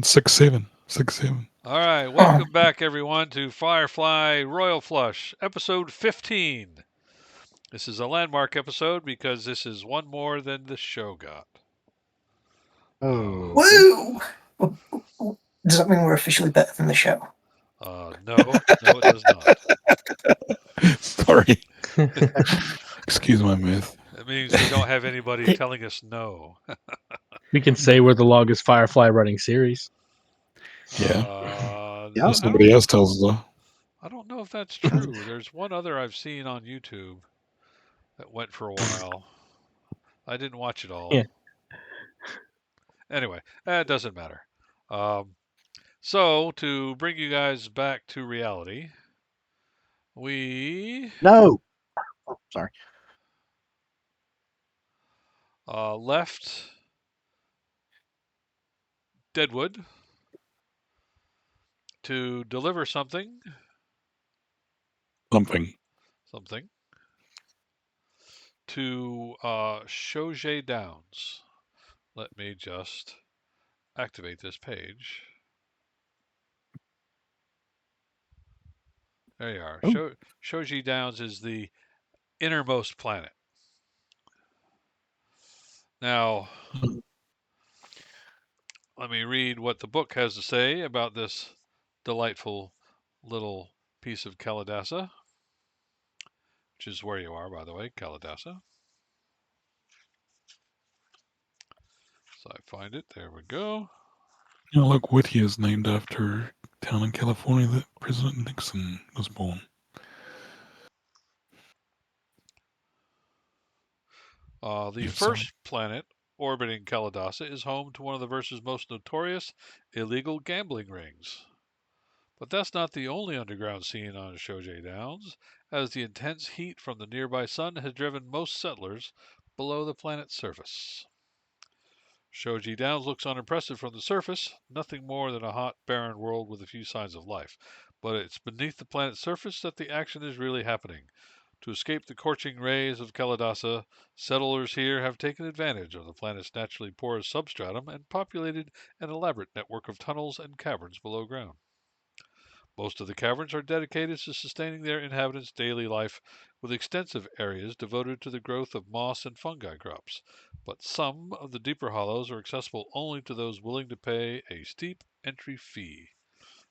6-7. 6-7. All right, welcome back, everyone, to Firefly Royal Flush, episode 15. This is a landmark episode because this is one more than the show got. Oh, okay. Woo! Does that mean we're officially better than the show? No, it does not. Sorry. Excuse my myth. It means we don't have anybody telling us no. We can say we're the longest Firefly running series. Yeah. Yeah. Somebody else tells us though. I don't know if that's true. There's one other I've seen on YouTube that went for a while. I didn't watch it all. Yeah. Anyway, it doesn't matter. So, to bring you guys back to reality, we No. Oh, sorry. left Deadwood to deliver something Something. to Shoje Downs. Let me just activate this page. There you are. Oh. Shoji Downs is the innermost planet. Now, let me read what the book has to say about this delightful little piece of Kalidasa, which is where you are, by the way, Kalidasa. So I find it. There we go. You know, look, Whittier is named after a town in California that President Nixon was born. The Yeah, first planet orbiting Kalidasa is home to one of the verse's most notorious illegal gambling rings. But that's not the only underground scene on Shoje Downs, as the intense heat from the nearby sun has driven most settlers below the planet's surface. Shoji Downs looks unimpressive from the surface, nothing more than a hot, barren world with a few signs of life. But it's beneath the planet's surface that the action is really happening. To escape the scorching rays of Kalidasa, settlers here have taken advantage of the planet's naturally porous substratum and populated an elaborate network of tunnels and caverns below ground. Most of the caverns are dedicated to sustaining their inhabitants' daily life, with extensive areas devoted to the growth of moss and fungi crops. But some of the deeper hollows are accessible only to those willing to pay a steep entry fee.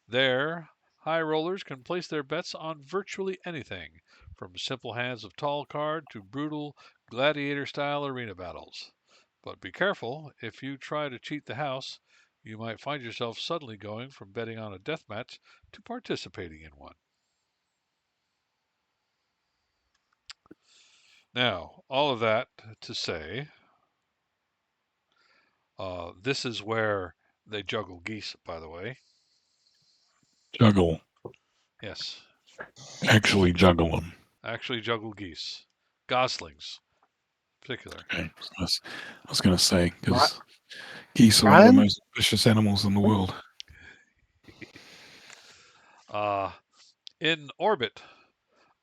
There, high rollers can place their bets on virtually anything, from simple hands of tall card to brutal gladiator style arena battles. But be careful, if you try to cheat the house, you might find yourself suddenly going from betting on a death match to participating in one. Now, all of that to say, this is where they juggle geese, by the way. Juggle. Yes, Actually juggle them. actually juggle geese. Goslings, particular. Okay. I was going to say, because geese are one of the Brian? most vicious animals in the world. In orbit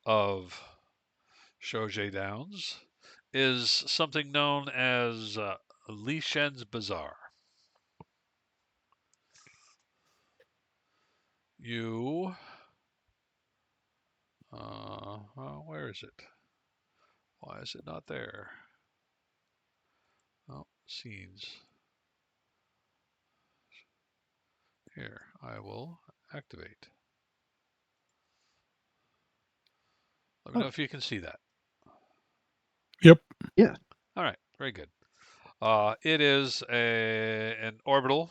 of Shoje Downs is something known as Li Shen's Bazaar. You, where is it? Why is it not there? Oh, scenes. Here, I will activate. Let me know if you can see that. Yep. Yeah. All right, very good. It is an orbital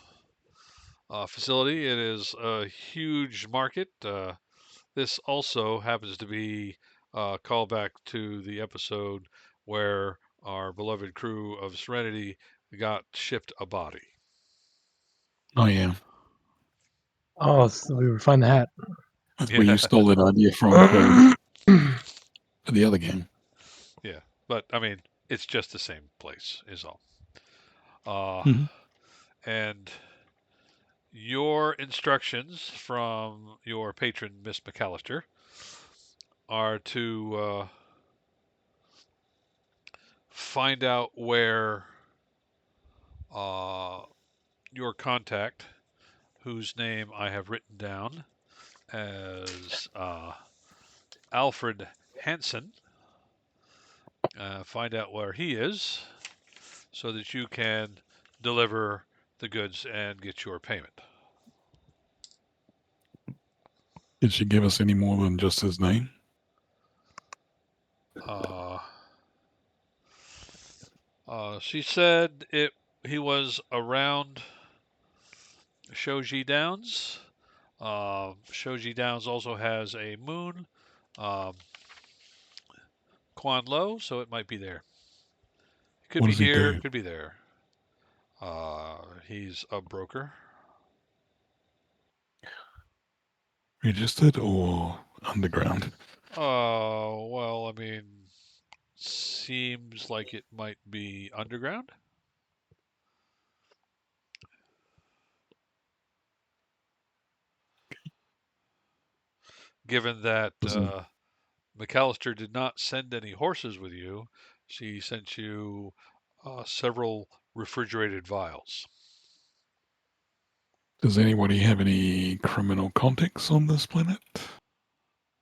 facility. It is a huge market. This also happens to be a callback to the episode where our beloved crew of Serenity got shipped a body. Oh, yeah. Oh, so we would find the hat. That's where you stole that idea from for the other game. Yeah, but I mean, it's just the same place, is all. Mhm. And your instructions from your patron, Miss McAllister, are to find out where uh, your contact whose name I have written down as Alfred Hansen. Find out where he is so that you can deliver the goods and get your payment. Did she give us any more than just his name? She said he was around Shoji Downs. Shoji Downs also has a moon, Quan Lo, so it might be there. It could What be does he here, do? could be there. He's a broker. Registered or underground? Well, I mean, seems like it might be underground. Given that McAllister did not send any horses with you, she sent you several refrigerated vials. Does anybody have any criminal contacts on this planet?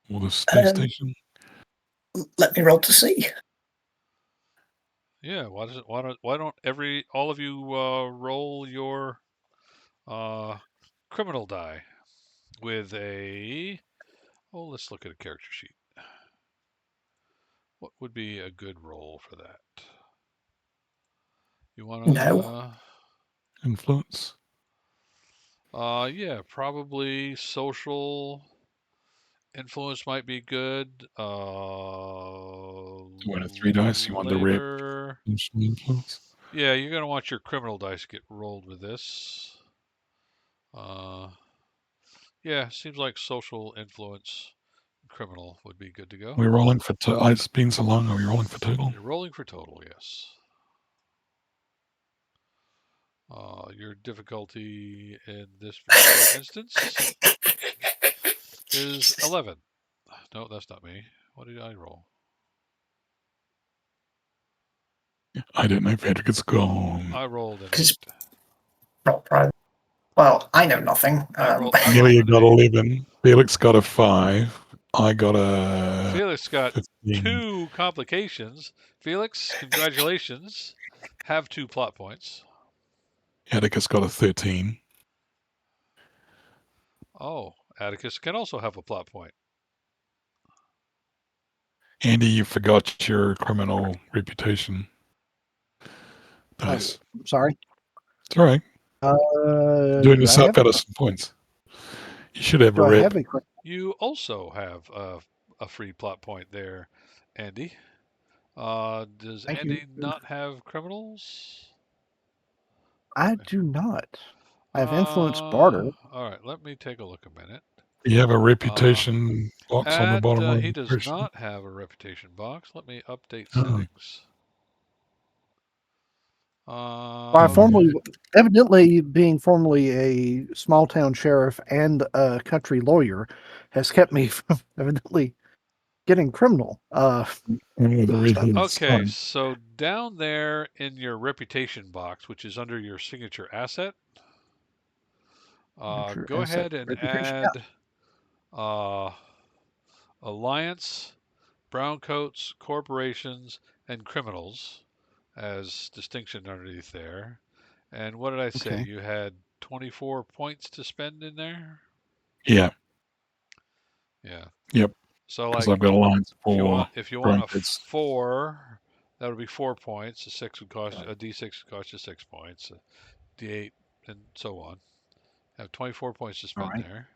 Or the space station? Let me roll to see. Yeah, why don't all of you roll your criminal die with a let's look at a character sheet. What would be a good roll for that? You want to No. Influence? yeah, probably social influence might be good. You want a 3 dice? You want the rep Labor. influence? Yeah, you're gonna want your criminal dice get rolled with this. Yeah, seems like social influence criminal would be good to go. We're rolling for total. It's been so long. Are we rolling for total? You're rolling for total, yes. Your difficulty in this particular instance is 11. No, that's not me. What did I roll? I don't know. Patrick, it's gone. I rolled an 'Cause- 8. Not private. Well, I know nothing. I rolled Amelia an got 8. 11. Felix got a 5. I got a Felix got 15. 2 complications. Felix, congratulations. Have 2 plot points. Atticus got a 13. Oh, Atticus can also have a plot point. Andy, you forgot your criminal reputation dice. Sorry. It's all right. Doing Do I yourself have out of some points. You should have do a I rep. have a You also have a free plot point there, Andy. Does Thank Andy you. not have criminals? I do not. I have influence barter. All right, let me take a look a minute. You have a reputation box on the bottom of He the does person. not have a reputation box. Let me update Oh. settings. Well, I Okay. evidently being formerly a small town sheriff and a country lawyer, has kept me from evidently getting criminal. One of the reasons it's Okay, fun. so down there in your reputation box, which is under your signature asset, go ahead and add Alliance, Browncoats, Corporations, and Criminals as distinction underneath there. And what did I say? Okay. You had 24 points to spend in there? Yeah. Yeah. Yep. So Because like I've got a line for if you want a Browncoats. 4, that would be 4 points. A 6 would cost a D6 would cost you 6 points. A D8 and so on. Have 24 points to spend right. there.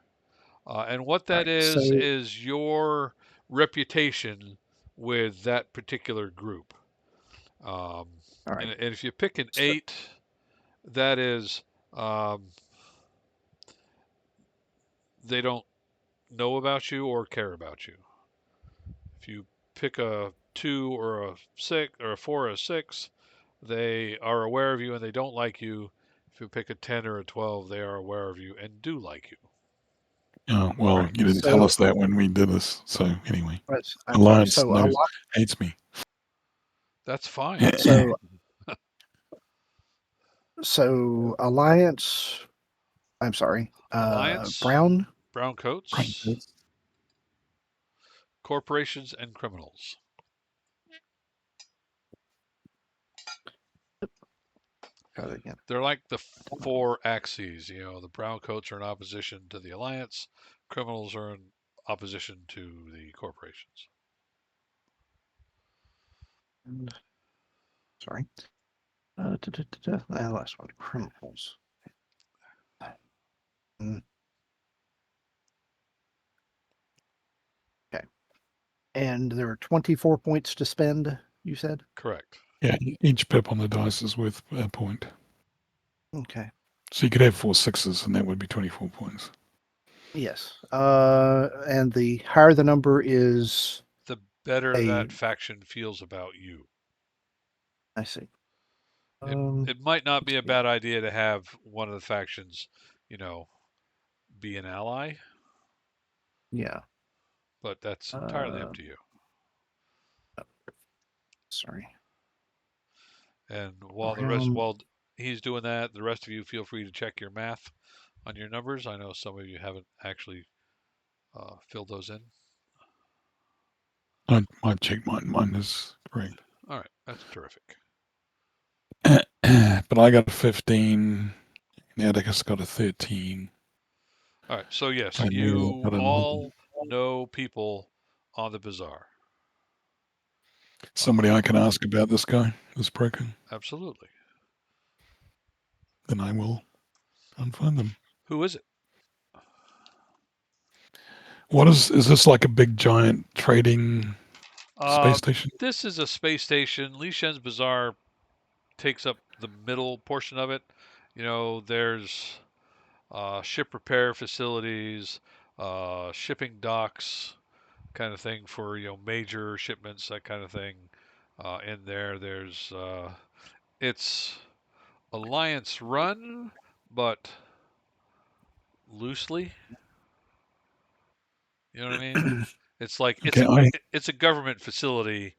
And what that Right, so- is your reputation with that particular group. All right. And if you pick an 8, that is they don't know about you or care about you. If you pick a 2 or a 6 or a 4 or a 6, they are aware of you and they don't like you. If you pick a 10 or a 12, they are aware of you and do like you. Oh, well, Right, you didn't tell us that when we did this. So anyway, I'm sorry. Alliance So hates me. That's fine. So Alliance, I'm sorry. Alliance, Brown. brown coats, corporations, and criminals. Try that again. They're like the four axes. The brown coats are in opposition to the alliance, criminals are in opposition to the corporations. And, sorry. Last one. Criminals. Mm. Okay. And there are 24 points to spend, you said? Correct. Yeah, each pip on the dice is worth a point. Okay. So you could have 4 sixes, and that would be 24 points. Yes. And the higher the number is, The better A- that faction feels about you. I see. It might not be a bad idea to have one of the factions, be an ally, Yeah. but that's entirely up to you. Sorry. And Brown. while he's doing that, the rest of you feel free to check your math on your numbers. I know some of you haven't actually filled those in. I've checked mine. Mine is correct. All right, that's terrific. But I got a 15. The Atticus got a 13. All right, so yes, And Neil you got a 9. all know people on the bazaar. Somebody I can ask about this guy, this broker. Absolutely. Then I will find them. Who is it? What is this like a big giant trading space station? This is a space station. Li Shen's Bazaar takes up the middle portion of it. There's ship repair facilities, shipping docks, kind of thing for major shipments, that kind of thing. In there, it's Alliance run, but loosely. You know what I mean? It's like Okay, it's a government facility,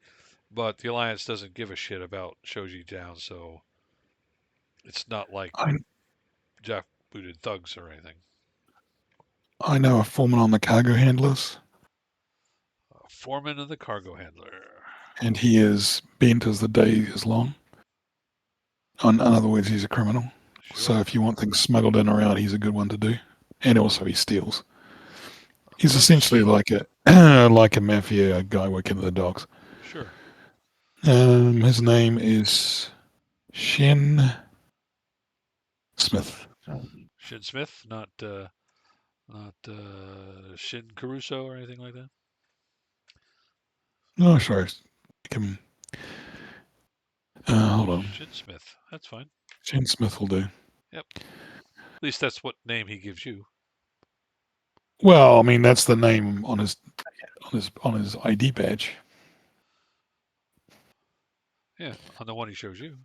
but the Alliance doesn't give a shit about Shoji Down, so it's not like I jackbooted thugs or anything. I know a foreman on the cargo handlers, Foreman of the cargo handler. and he is bent as the day is long. In other words, he's a criminal. So Sure. if you want things smuggled in or out, he's a good one to do. And also he steals. Of He's course. essentially like a like a mafia guy working at the docks. Sure. His name is Shin Smith. Shin Smith, not Shin Caruso or anything like that. Oh, sorry. Can, hold on. Shin Smith. That's fine. Shin Smith will do. Yep. At least that's what name he gives you. Well, I mean that's the name on his ID badge. Yeah, on the one he shows you.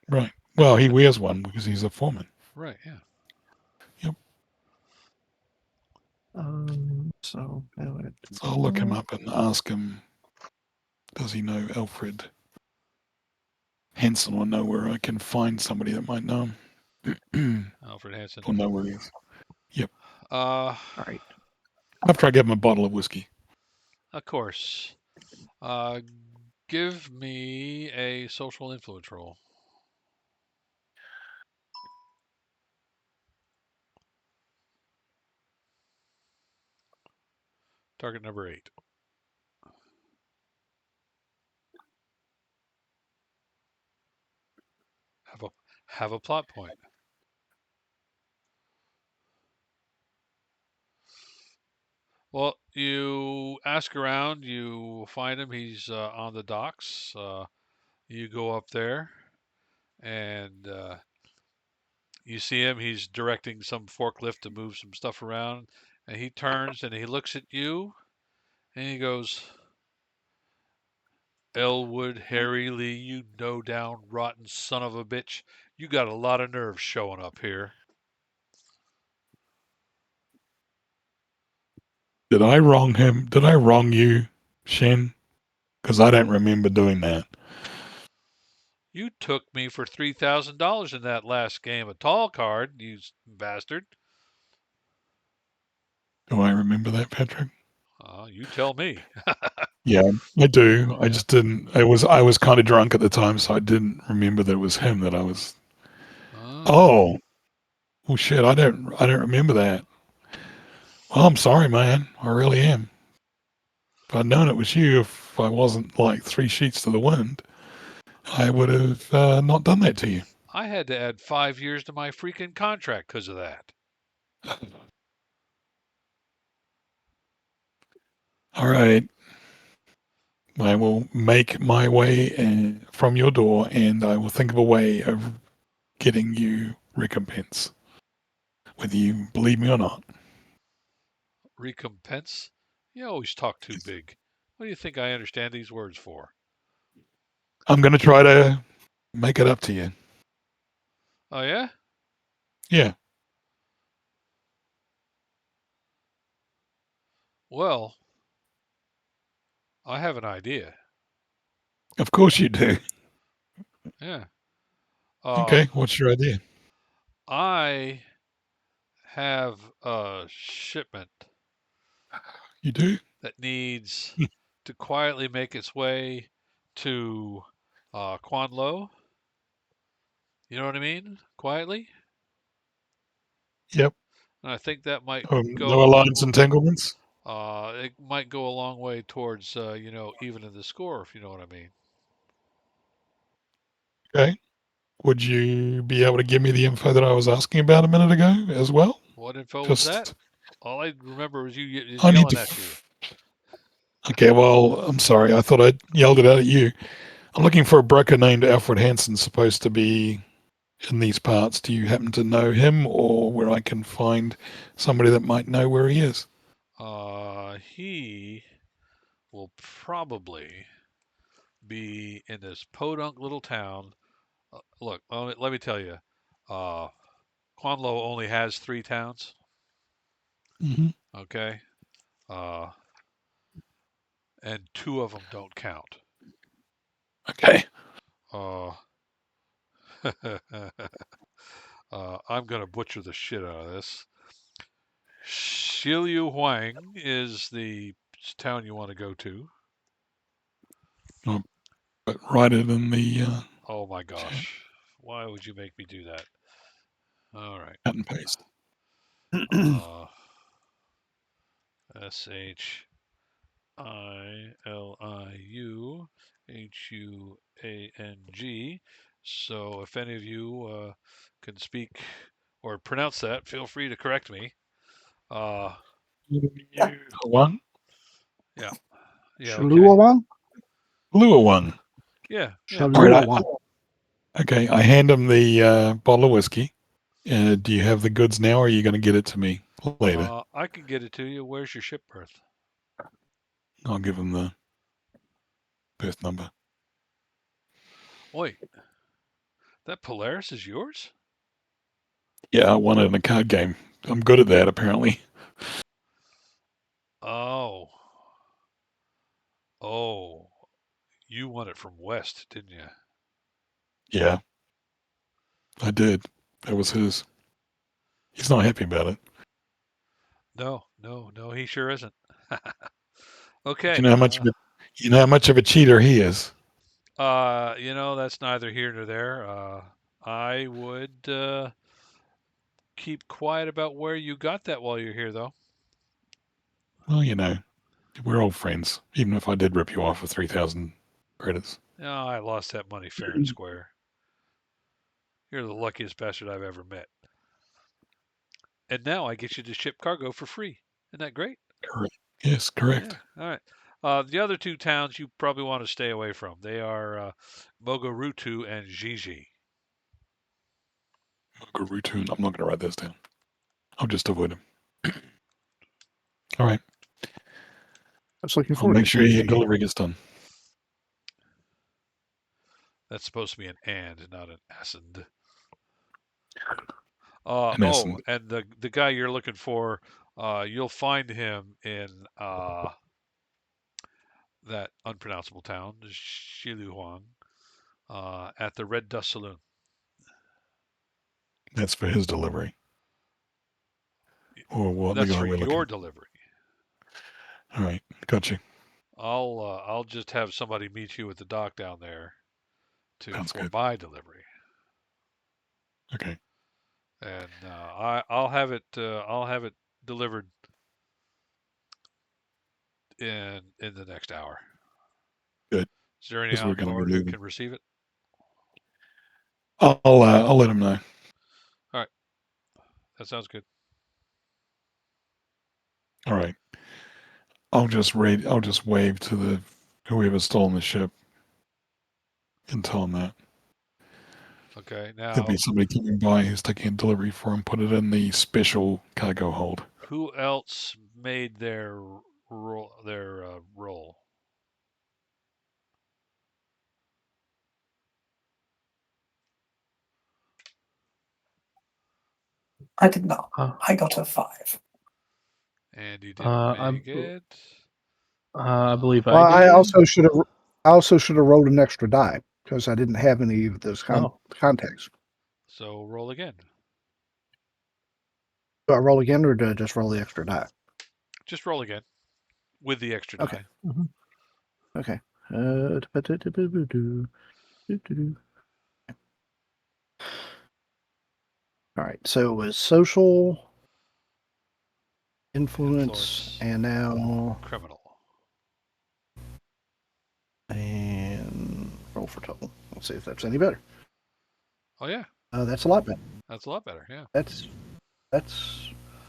Right. Well, he wears one because he's a foreman. Right. Yeah. Yep. So I'll look him up and ask him, does he know Alfred Hansen, or know where I can find somebody that might know him? Alfred Hansen. Or know where he is. Yep. All right. After I give him a bottle of whiskey. Of course. Give me a social influence roll. Target number 8. Have a plot point. Well, you ask around, you find him. He's on the docks. You go up there, and you see him. He's directing some forklift to move some stuff around, and he turns and he looks at you, and he goes, "Elwood Harry Lee, you no down rotten son of a bitch. You got a lot of nerve showing up here." Did I wrong him? Did I wrong you, Shen? Because I don't remember doing that. You took me for $3,000 in that last game of tall card, you bastard. Do I remember that, Patrick? You tell me. Yeah, I do. I just didn't. I was kind of drunk at the time, so I didn't remember that it was him that I was. Oh, well, shit! I don't remember that. Well, I'm sorry, man. I really am. If I'd known it was you, if I wasn't like three sheets to the wind, I would have not done that to you. I had to add 5 years to my freaking contract because of that. All right. I will make my way from your door, and I will think of a way of getting you recompense, whether you believe me or not. Recompense? You always talk too big. What do you think I understand these words for? I'm going to try to make it up to you. Oh, yeah? Yeah, Well, I have an idea. of course you do. Yeah. Okay, what's your idea? I have a shipment You do? that needs to quietly make its way to Quan Lo. You know what I mean? Quietly. Yep. And I think that might No alliance entanglements? it might go a long way towards evening the score, if you know what I mean. Okay. Would you be able to give me the info that I was asking about a minute ago as well? What info was that? Just, All I remember was you I need yelling to. at you. Okay, well, I'm sorry. I thought I yelled it out at you. I'm looking for a broker named Alfred Hansen, supposed to be in these parts. Do you happen to know him, or where I can find somebody that might know where he is? He will probably be in this podunk little town. Look, let me tell you, uh, Quanlo only has 3 towns. Hmm. Okay, uh, and 2 of them don't count. Okay. Uh, I'm gonna butcher the shit out of this. Shiliu Huang is the town you want to go to. I'll write it in the Oh my chat gosh, why would you make me do that? All right. and paste. Uh, SHILIUHUANG. So if any of you can speak or pronounce that, feel free to correct me. Uh, One? yeah, yeah, okay, Shaluawang? Blue one. yeah, yeah. All right. Shaluawang. Okay, I hand him the bottle of whiskey. Do you have the goods now, or are you going to get it to me later? I can get it to you. Where's your ship berth? I'll give him the birth number. Wait, that Polaris is yours? Yeah, I won it in a card game. I'm good at that, apparently. Oh, oh, you won it from West, didn't you? Yeah, I did. That was his. He's not happy about it. No, no, no, he sure isn't. But you Okay. know how much of a, you know how much of a cheater he is. That's neither here nor there. I would keep quiet about where you got that while you're here, though. Well, we're old friends. Even if I did rip you off for 3,000 credits. No, I lost that money fair and square. You're the luckiest bastard I've ever met. And now I get you to ship cargo for free. Isn't that great? Correct. Yes, Yeah. correct. All right. The other 2 towns you probably want to stay away from. They are Mogorutu and Gigi. Garutu. I'm not going to write those down. I'll just avoid him. All right. I was looking I'll forward make to sure your GG. delivery gets done. That's supposed to be an and, not an and. In essence. And the guy you're looking for, you'll find him in that unpronounceable town, Shiluhuang. at the Red Dust Saloon. That's for his delivery. Or what the That's guy for we're your looking. delivery. All right, got you. I'll just have somebody meet you at the dock down there Sounds for good. my delivery, Okay, and I'll have it delivered in the next hour. good. Is there any Because we're out in going to be Florida who leaving. can receive it? I'll let him know. All right, that sounds good. All right. I'll just wave to the whoever's stolen the ship and tell him that. Okay, There'll now be somebody coming by who's taking a delivery for him. Put it in the special cargo hold. who else made their roll? I did not. Uh, I got a 5. And you didn't make I, it. I believe Well, I I did. also should have. I also should have rolled an extra die because I didn't have any of those Oh, contacts. So roll again. Do I roll again, or do I just roll the extra die? Just roll again with the extra Okay. die. mhm. Okay. All right. So it was social influence, and now Criminal. and roll for total. Let's see if that's any better. Oh yeah, That's a lot better. that's a lot better. Yeah. That's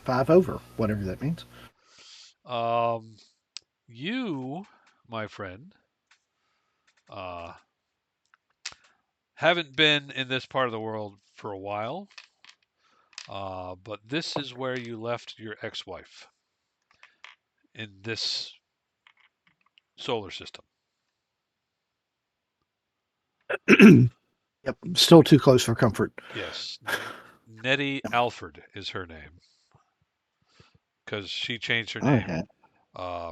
5 over, whatever that means. You, my friend, haven't been in this part of the world for a while, but this is where you left your ex-wife in this solar system. Yep. Still too close for comfort. Yes, Nettie Alford is her name because she changed her name Okay.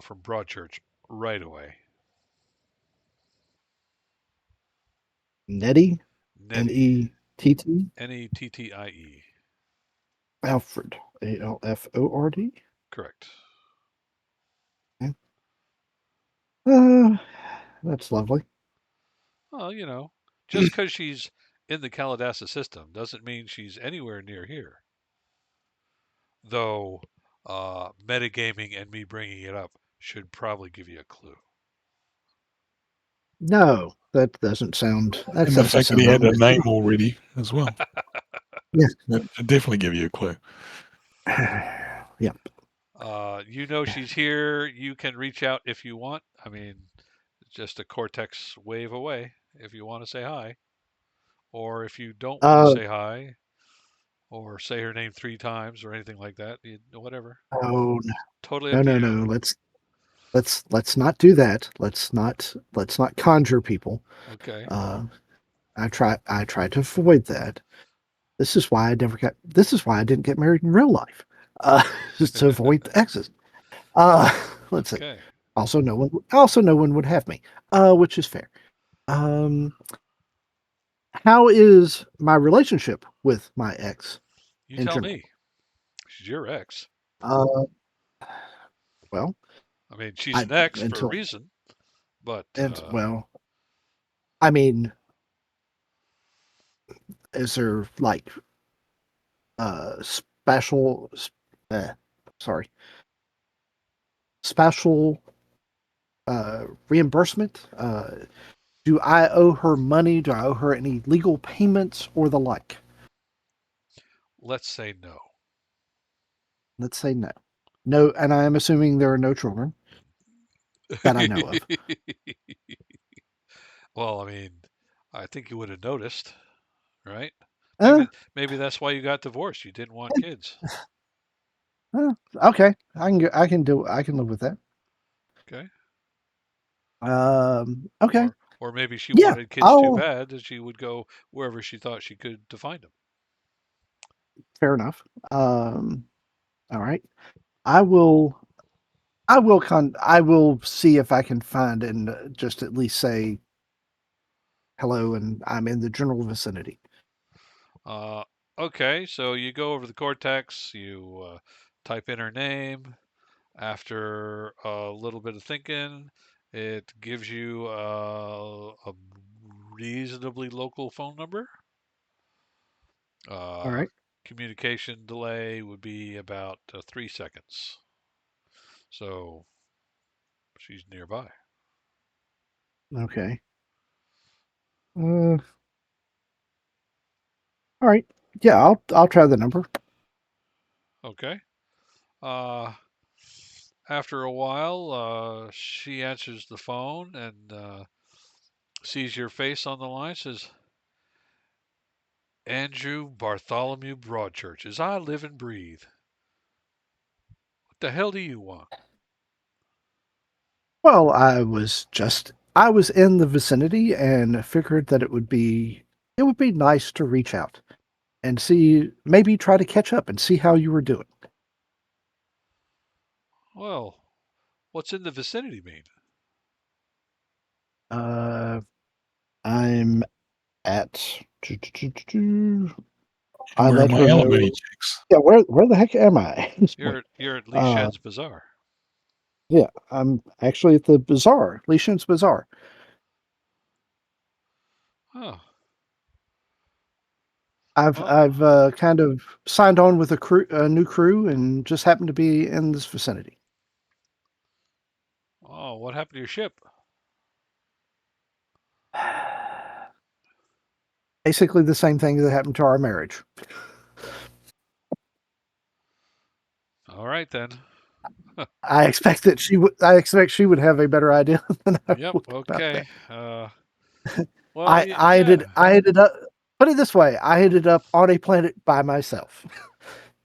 from Broadchurch right away. Nettie, Nettie, Netty, Nettie. Alfred, Alford. Correct. Uh, that's lovely. Well, just because she's in the Calidasa system doesn't mean she's anywhere near here. Though metagaming and me bringing it up should probably give you a clue. No, that doesn't sound. That And the doesn't fact that he sound had a unreasonable. name already as well. Yeah. That should definitely give you a clue. Yeah. She's here. You can reach out if you want. I mean, just a Cortex wave away if you want to say hi. Or if you don't want to Uh. say hi or say her name 3 times or anything like that, whatever. Oh Totally no up to no you. no. Let's not do that. Let's not conjure people. Okay. I try to avoid that. This is why I never got. This is why I didn't get married in real life. Just to avoid the exes. Uh, let's see. Okay. Also, no one would have me. Which is fair. Um, how is my relationship with my ex You in tell general? me. She's your ex. Uh, well, I mean, she's I an ex for a until reason, but and well, I mean, is there like special? Sorry, special reimbursement? Do I owe her money? Do I owe her any legal payments or the like? let's say no. Let's say no. No, and I am assuming there are no children that I know of. Well, I mean, I think you would have noticed, right? Uh, Maybe that's why you got divorced. You didn't want kids. okay, I can live with that. Okay. Okay, Or maybe she yeah, wanted kids too I'll. bad that she would go wherever she thought she could to find them. Fair enough. All right, I will. I will see if I can find and just at least say hello, and I'm in the general vicinity. Uh, okay, so you go over the cortex, you type in her name. After a little bit of thinking, it gives you a reasonably local phone number. All Uh, right. communication delay would be about 3 seconds. So she's nearby. Okay. All right. Yeah, I'll try the number. Okay. Uh, after a while, she answers the phone and sees your face on the line. Says, "Andrew Bartholomew Broadchurch, as I live and breathe. What the hell do you want?" Well, I was in the vicinity and figured that it would be nice to reach out and see, maybe try to catch up and see how you were doing. Well, what's in the vicinity mean? Uh, I'm at. And I where are let my her elementary know. chicks? Yeah, where the heck am I at this point? You're at Lee Uh, Shed's Bazaar. yeah, I'm actually at the bazaar, Lishan's Bazaar. Oh, well, I've kind of signed on with a new crew, and just happened to be in this vicinity. oh, what happened to your ship? Basically, the same thing that happened to our marriage. All right then. I expect she would have a better idea than I Yep. would about that. Okay. Well, I yeah. I ended up put it this way, I ended up on a planet by myself.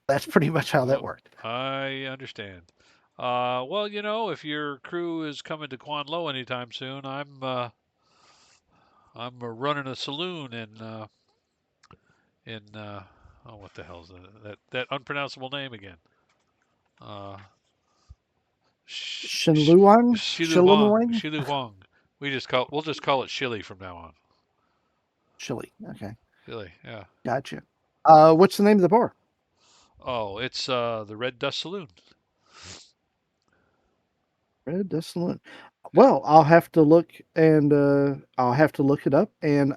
That's pretty much how that Well, worked. I understand. Well, if your crew is coming to Quan Lo anytime soon, I'm running a saloon in oh, what the hell's that unpronounceable name again? Uh, Shinluang? Shiluang? Shilu Huang. We'll just call it Shilly from now on. Chile. Okay. Shilly, yeah. Gotcha. What's the name of the bar? Oh, it's the Red Dust Saloon. Red Saloon. Yep. Well, I'll have to look it up, and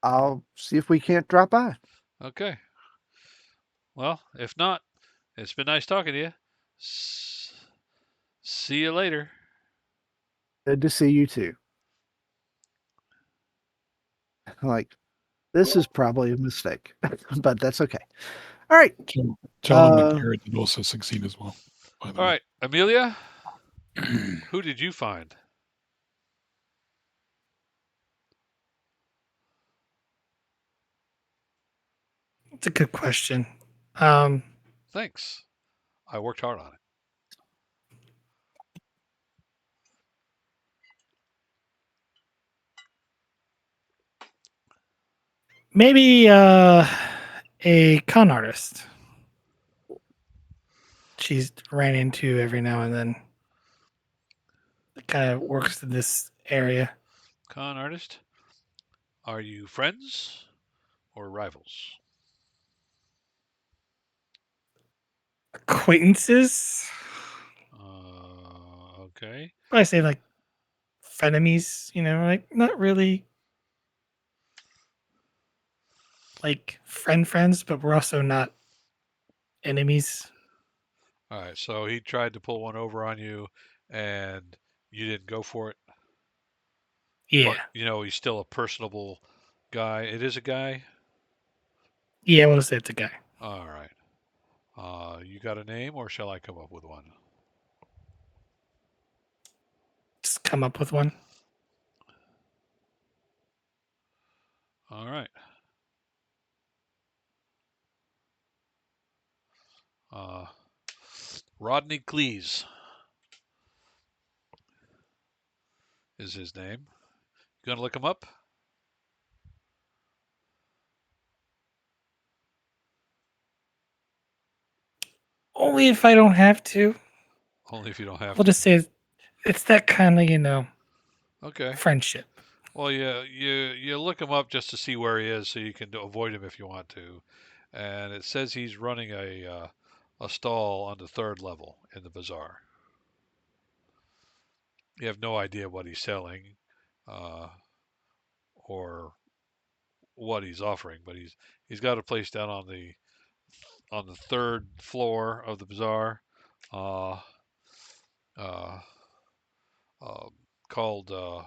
I'll see if we can't drop by. Okay. Well, if not, it's been nice talking to you. S- see you later. Good to see you too. Like, this is probably a mistake, but that's okay. All right. Tell him that Uh, Garrett did also succeed as well, by the All way. right, Amelia, who did you find? It's a good question. Um, Thanks. I worked hard on it. maybe a con artist. She's ran into every now and then. That kind of works in this area. Con artist, are you friends or rivals? Acquaintances. Okay. I say like frenemies. Like not really like friends, but we're also not enemies. All right. So he tried to pull one over on you, and you didn't go for it. Yeah, But he's still a personable guy. It is a guy. yeah. We'll say it's a guy. All right. You got a name, or shall I come up with one? Just come up with one. All right. Uh, Rodney Cleese is his name. You gonna look him up? Only if I don't have to. Only if you don't have We'll to. just say it's that kind of Okay. friendship. Well, you look him up just to see where he is, so you can avoid him if you want to. And it says he's running a stall on the third level in the bazaar. You have no idea what he's selling, uh, or what he's offering, but he's got a place down on the third floor of the bazaar, uh, uh, uh, called uh,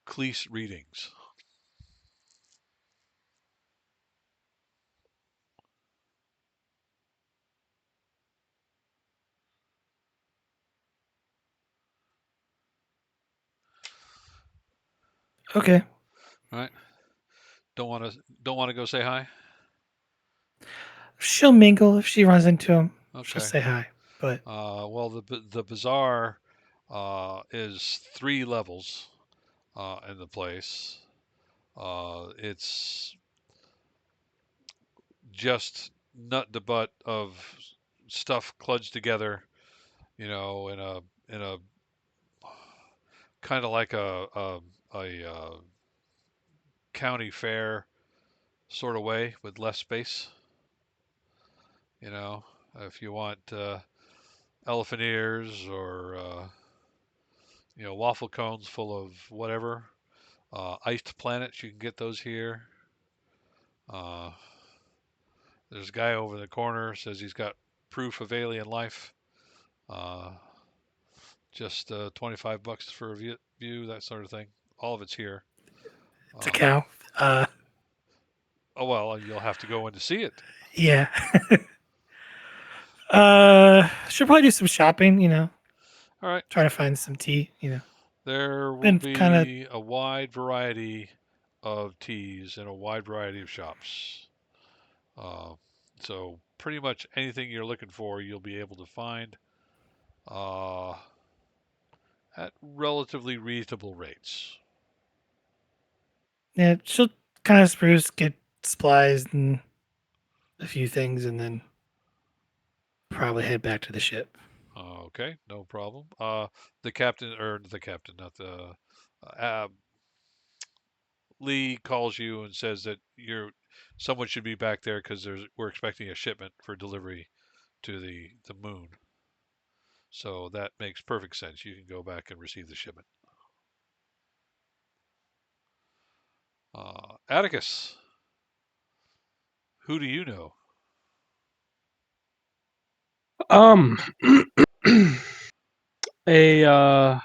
Cleese Readings. Okay. Right? Don't want to go say hi. She'll mingle if she runs into him. She'll Okay. say hi. But Well, the bazaar is 3 levels in the place. It's just nut to butt of stuff kludged together, in a kind of like a county fair sort of way with less space. You know, if you want elephant ears or waffle cones full of whatever, iced planets, you can get those here. Uh, there's a guy over the corner says he's got proof of alien life. Uh, just $25 for a view, that sort of thing. All of it's here. it's a Uh, cow. oh well, you'll have to go in to see it. Yeah. She'll probably do some shopping, All right. try to find some tea, There will and kind of, be a wide variety of teas in a wide variety of shops. Uh, so pretty much anything you're looking for, you'll be able to find uh, at relatively reasonable rates. yeah, she'll kind of spruce, get supplies and a few things, and then probably head back to the ship. Okay, no problem. The captain, or the captain, not the uh, Lee calls you and says that someone should be back there because we're expecting a shipment for delivery to the moon. So that makes perfect sense. You can go back and receive the shipment. Atticus, who do you know? Um, a uh,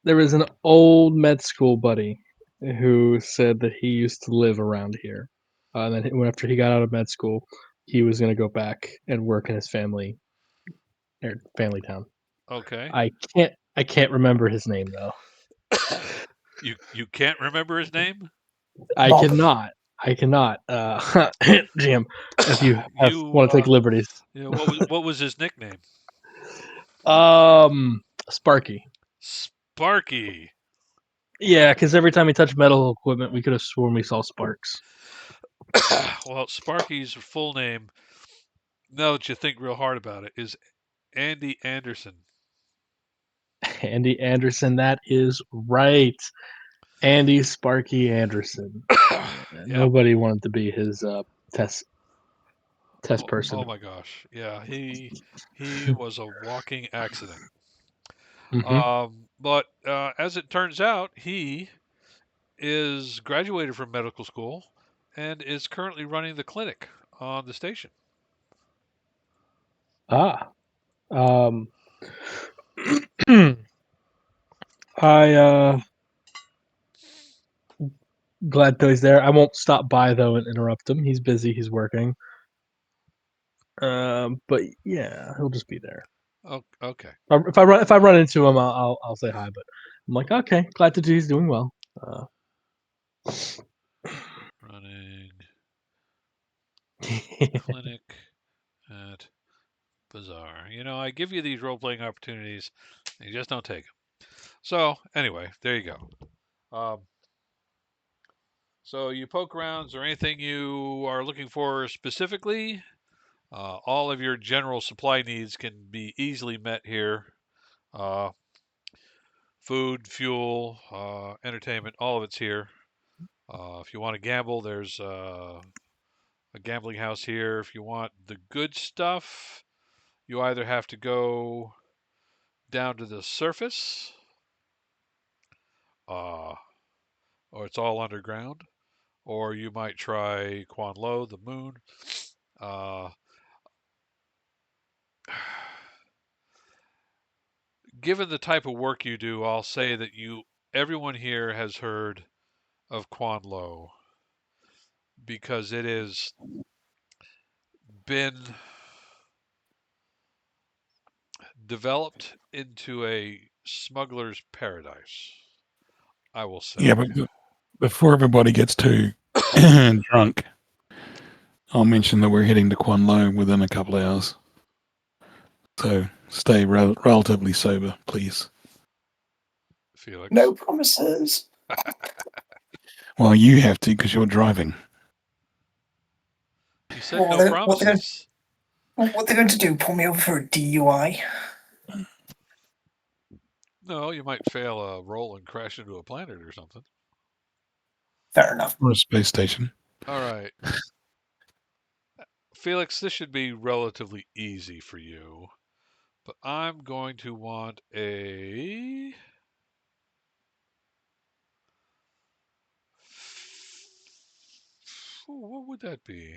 there was an old med school buddy who said that he used to live around here. And then after he got out of med school, he was going to go back and work in his family town. Okay. I can't remember his name though. You can't remember his name? I Bob. cannot. I cannot. Jim, if you You want to take liberties. what was his nickname? Sparky. Sparky. Yeah, because every time he touched metal equipment, we could have sworn we saw sparks. Well, Sparky's full name, now that you think real hard about it, is Andy Anderson. Andy Anderson, that is right. Andy Sparky Anderson. Yep. Nobody wanted to be his test Oh person. my gosh. Yeah, he was a walking accident. Hmm. But as it turns out, he is graduated from medical school and is currently running the clinic on the station. Ah. Um. I glad Billy's there. I won't stop by though and interrupt him. He's busy. He's working. But yeah, he'll just be there. Oh, okay. If I run into him, I'll say hi. But I'm like, okay, glad to do he's doing well. Running clinic at Bazaar. I give you these role playing opportunities, and you just don't take them. So, anyway, there you go. Um, So you poke around. Is there anything you are looking for specifically? All of your general supply needs can be easily met here. Uh, Food, fuel, entertainment, all of it's here. If you want to gamble, there's a gambling house here. If you want the good stuff, you either have to go down to the surface, uh, or it's all underground, or you might try Quan Lo, the moon. Uh, Given the type of work you do, I'll say that everyone here has heard of Quan Lo because it has been developed into a smuggler's paradise, I will say. Yeah, but before everybody gets too drunk, I'll mention that we're heading to Quan Lo within a couple of hours. So stay relatively sober, please. Felix. No promises. Well, you have to because you're driving. You said Well, no promises. What they're going to do? Pull me over for a DUI? No, you might fail a roll and crash into a planet or something. Fair enough. Or a space station. All right. Felix, this should be relatively easy for you. But I'm going to want a. What would that be?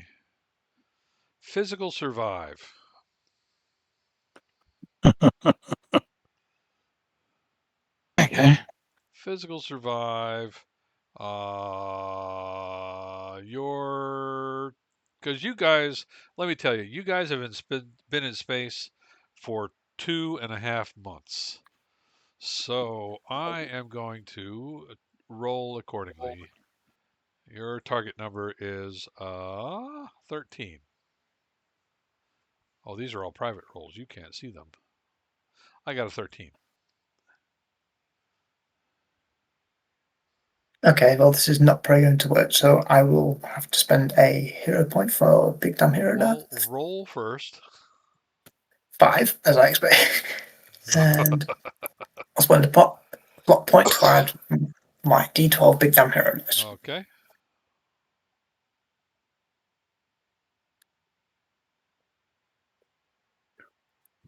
Physical survive. Okay. Physical survive. Your. Because you guys, let me tell you, you guys have been in space for 2.5 months. So I am going to roll accordingly. Your target number is 13. Oh, these are all private rolls. You can't see them. I got a 13. Okay, well, this is not probably going to work, so I will have to spend a hero point for Big Damn Hero Well, Death. roll first. 5, as I expect. And I'll spend a plot point to add my D12 Big Damn Hero Death. Okay.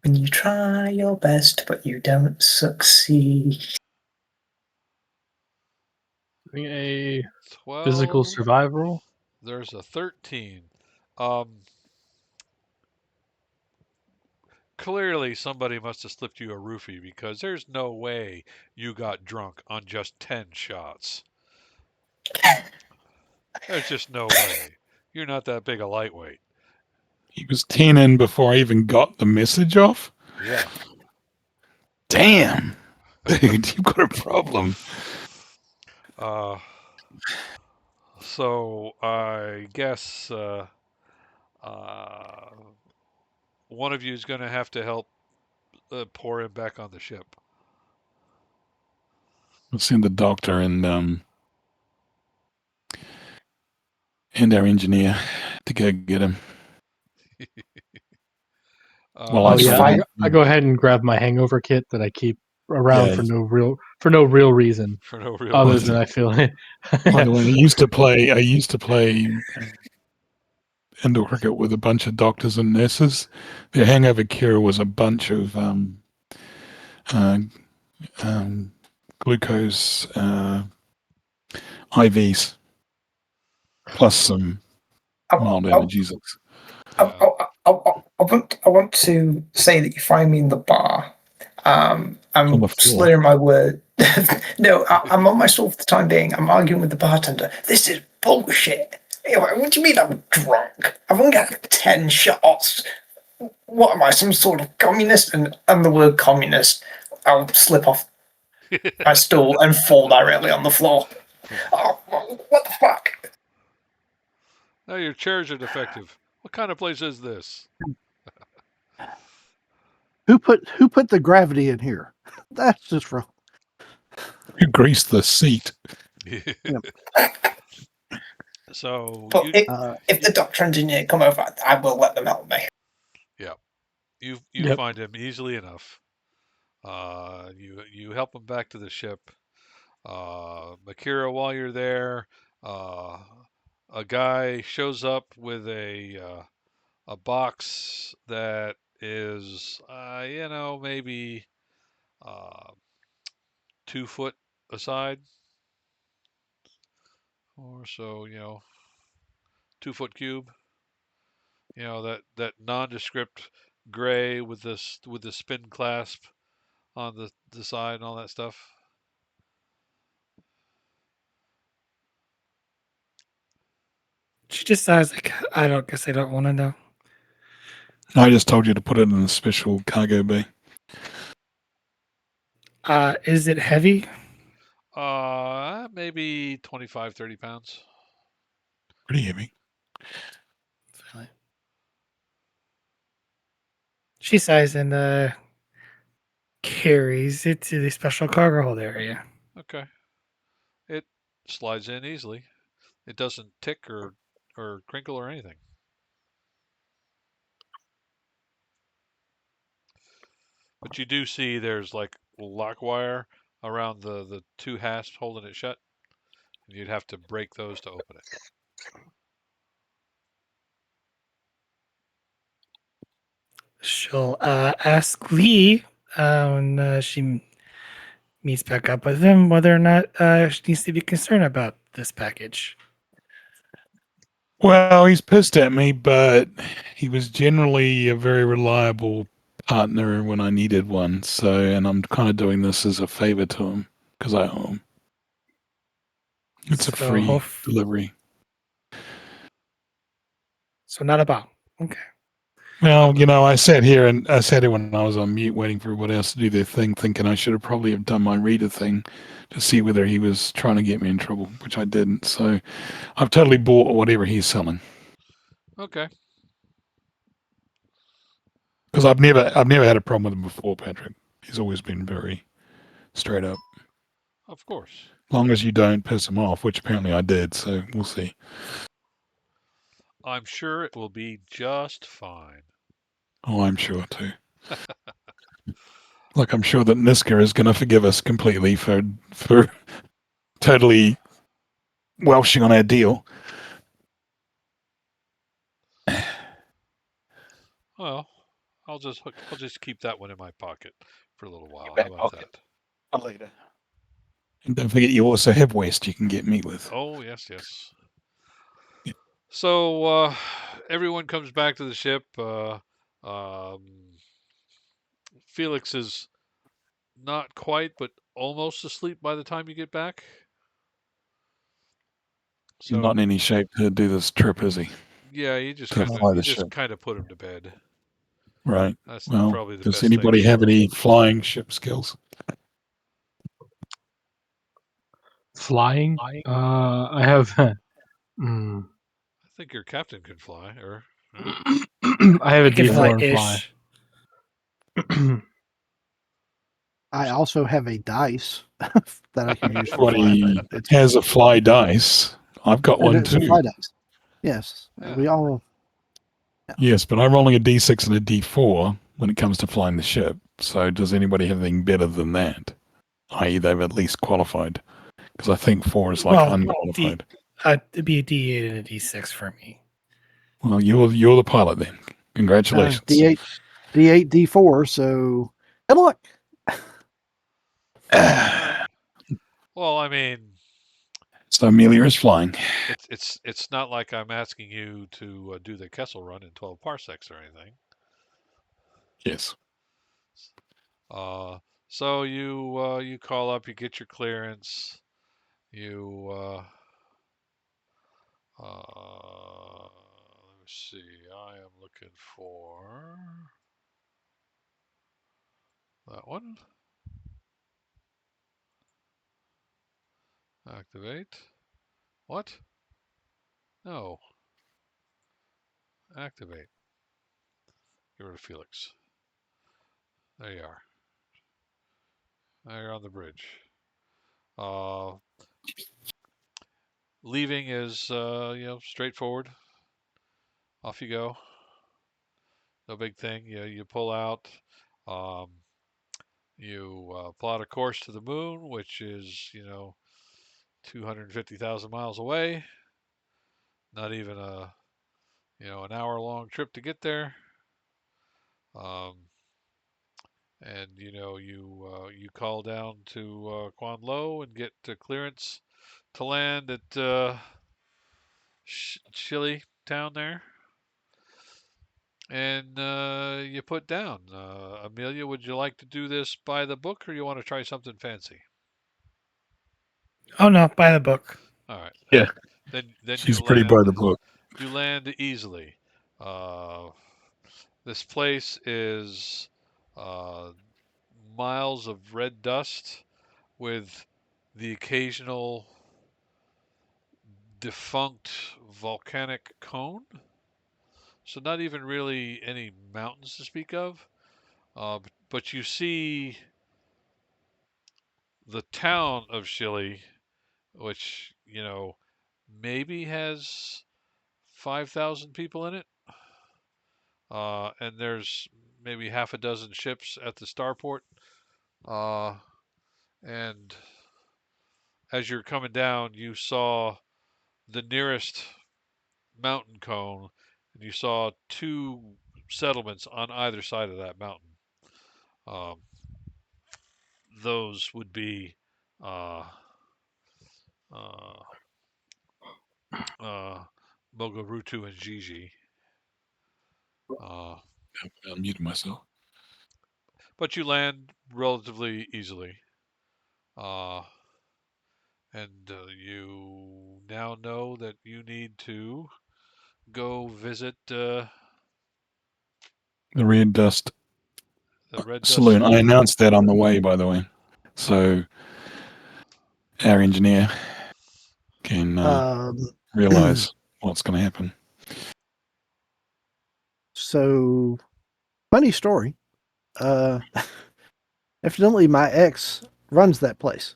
When you try your best, but you don't succeed. Doing a 12. physical survival. There's a 13. Clearly, somebody must have slipped you a roofie because there's no way you got drunk on just 10 shots. There's just no way. You're not that big a lightweight. He was 10 in before I even got the message off. Yeah. Damn. Dude, you've got a problem. So I guess one of you is going to have to help pour him back on the ship. We'll send the doctor and our engineer to go get him. Well, Oh yeah, survive. I go ahead and grab my hangover kit that I keep around Yeah. for no real reason, For no real other reason. than I feel it. By the way, I used to play indoor cricket with a bunch of doctors and nurses. Their hangover cure was a bunch of glucose IVs plus some mild analgesics. I want to say that you find me in the bar. On I'm the floor. slurring my word. No, I'm on my stall for the time being. I'm arguing with the bartender. This is bullshit. What do you mean I'm drunk? I've only got 10 shots. What am I, some sort of communist? And the word communist, I'll slip off my stool and fall directly on the floor. Oh, what the fuck? Now your chairs are defective. What kind of place is this? Who put the gravity in here? That's just wrong. Who greased the seat? So But you, if the doctor engineer come over, I will let them help me. yeah, you Yep. find him easily enough. You help him back to the ship. Makira, while you're there, uh, a guy shows up with a box that is, maybe uh, 2 foot aside, or so, 2 foot cube. That nondescript gray with the spin clasp on the side and all that stuff. She just says, like, I don't guess I don't want to know. I just told you to put it in a special cargo bay. Is it heavy? Maybe 25, 30 pounds. Pretty heavy. She sighs and carries it to the special cargo hold area. Okay. It slides in easily. It doesn't tick or crinkle or anything. But you do see there's like lock wire around the two hasps holding it shut. And you'd have to break those to open it. She'll ask Lee when she meets back up with him whether or not she needs to be concerned about this package. Well, he's pissed at me, but he was generally a very reliable partner when I needed one. So, and I'm kind of doing this as a favor to him because I owe him. It's a So, free delivery. So not about. Okay. Well, I sat here when I was on mute waiting for everybody else to do their thing, thinking I should have probably have done my reader thing to see whether he was trying to get me in trouble, which I didn't. So I've totally bought whatever he's selling Okay. because I've never had a problem with him before, Patrick. He's always been very straight up. Of course. Long as you don't piss him off, which apparently I did. So we'll see. I'm sure it will be just fine. Oh, I'm sure too. Like I'm sure that Niska is going to forgive us completely for totally welshing on our deal. Well, I'll just keep that one in my pocket for a little while. How Back about pocket. that? Later. And don't forget, you also have West you can get meat with. Oh, yes, yes. Yeah. So everyone comes back to the ship. Felix is not quite, but almost asleep by the time you get back. He's not So in any shape to do this trip, is he? yeah, you just To kind of fly you the just ship. kind of put him to bed. Right. That's Well, probably the does best thing anybody to have do. any flying ship skills? Flying. I have. I think your captain can fly, or I have a I can D4 fly and fly. ish. I also have a dice that I can use for flying, but Everybody it's has a fly dice. I've got one it's a too. fly dice. Yes, Yeah. we all. Yeah. Yes, but I'm rolling a d6 and a d4 when it comes to flying the ship. So does anybody have anything better than that? I.e., they've at least qualified. Because I think 4 is like Well, unqualified. it'd be a D8 and a D6 for me. Well, you're the pilot then. Congratulations. D8, D8, D4. So good luck. all right. Well, I mean, So Amelia is flying. it's not like I'm asking you to do the Kessel run in 12 parsecs or anything. Yes. Uh, so you call up, you get your clearance, you let me see. I am looking for that one. Activate. What? No. Activate. Get rid of Felix. There you are. Now you're on the bridge. Uh, leaving is straightforward. Off you go. No big thing. You pull out. Um, you plot a course to the moon, which is 250,000 miles away. Not even an hour long trip to get there. Um, and you call down to Quan Lo and get clearance to land at Chile town there, and you put down. Amelia, would you like to do this by the book, or you want to try something fancy? Oh no, by the book. All right, Yeah. then She's pretty by the book. you land easily. Uh, this place is uh, miles of red dust with the occasional defunct volcanic cone. So not even really any mountains to speak of. But you see the town of Chile, which maybe has 5,000 people in it, and there's maybe half a dozen ships at the starport. Uh, and as you're coming down, you saw the nearest mountain cone, and you saw two settlements on either side of that mountain. Um, those would be uh, uh, uh, Mogorutu and Gigi. Uh, I muted myself. but you land relatively easily. Uh, and you now know that you need to go visit The Red Dust the Red Dust Saloon. I Saloon. announced that on the way, by the way. So our engineer can Um, realize what's going to happen. so, funny story. Evidently, my ex runs that place.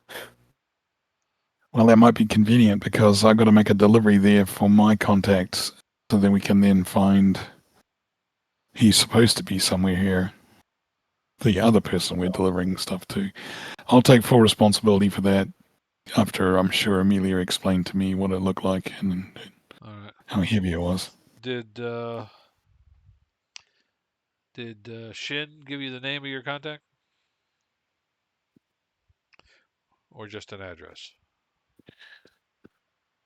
Well, that might be convenient because I've got to make a delivery there for my contacts so that we can then find he's supposed to be somewhere here. The other person we're delivering stuff to. I'll take full responsibility for that after I'm sure Amelia explained to me what it looked like and All right. how heavy it was. Did Shin give you the name of your contact, or just an address?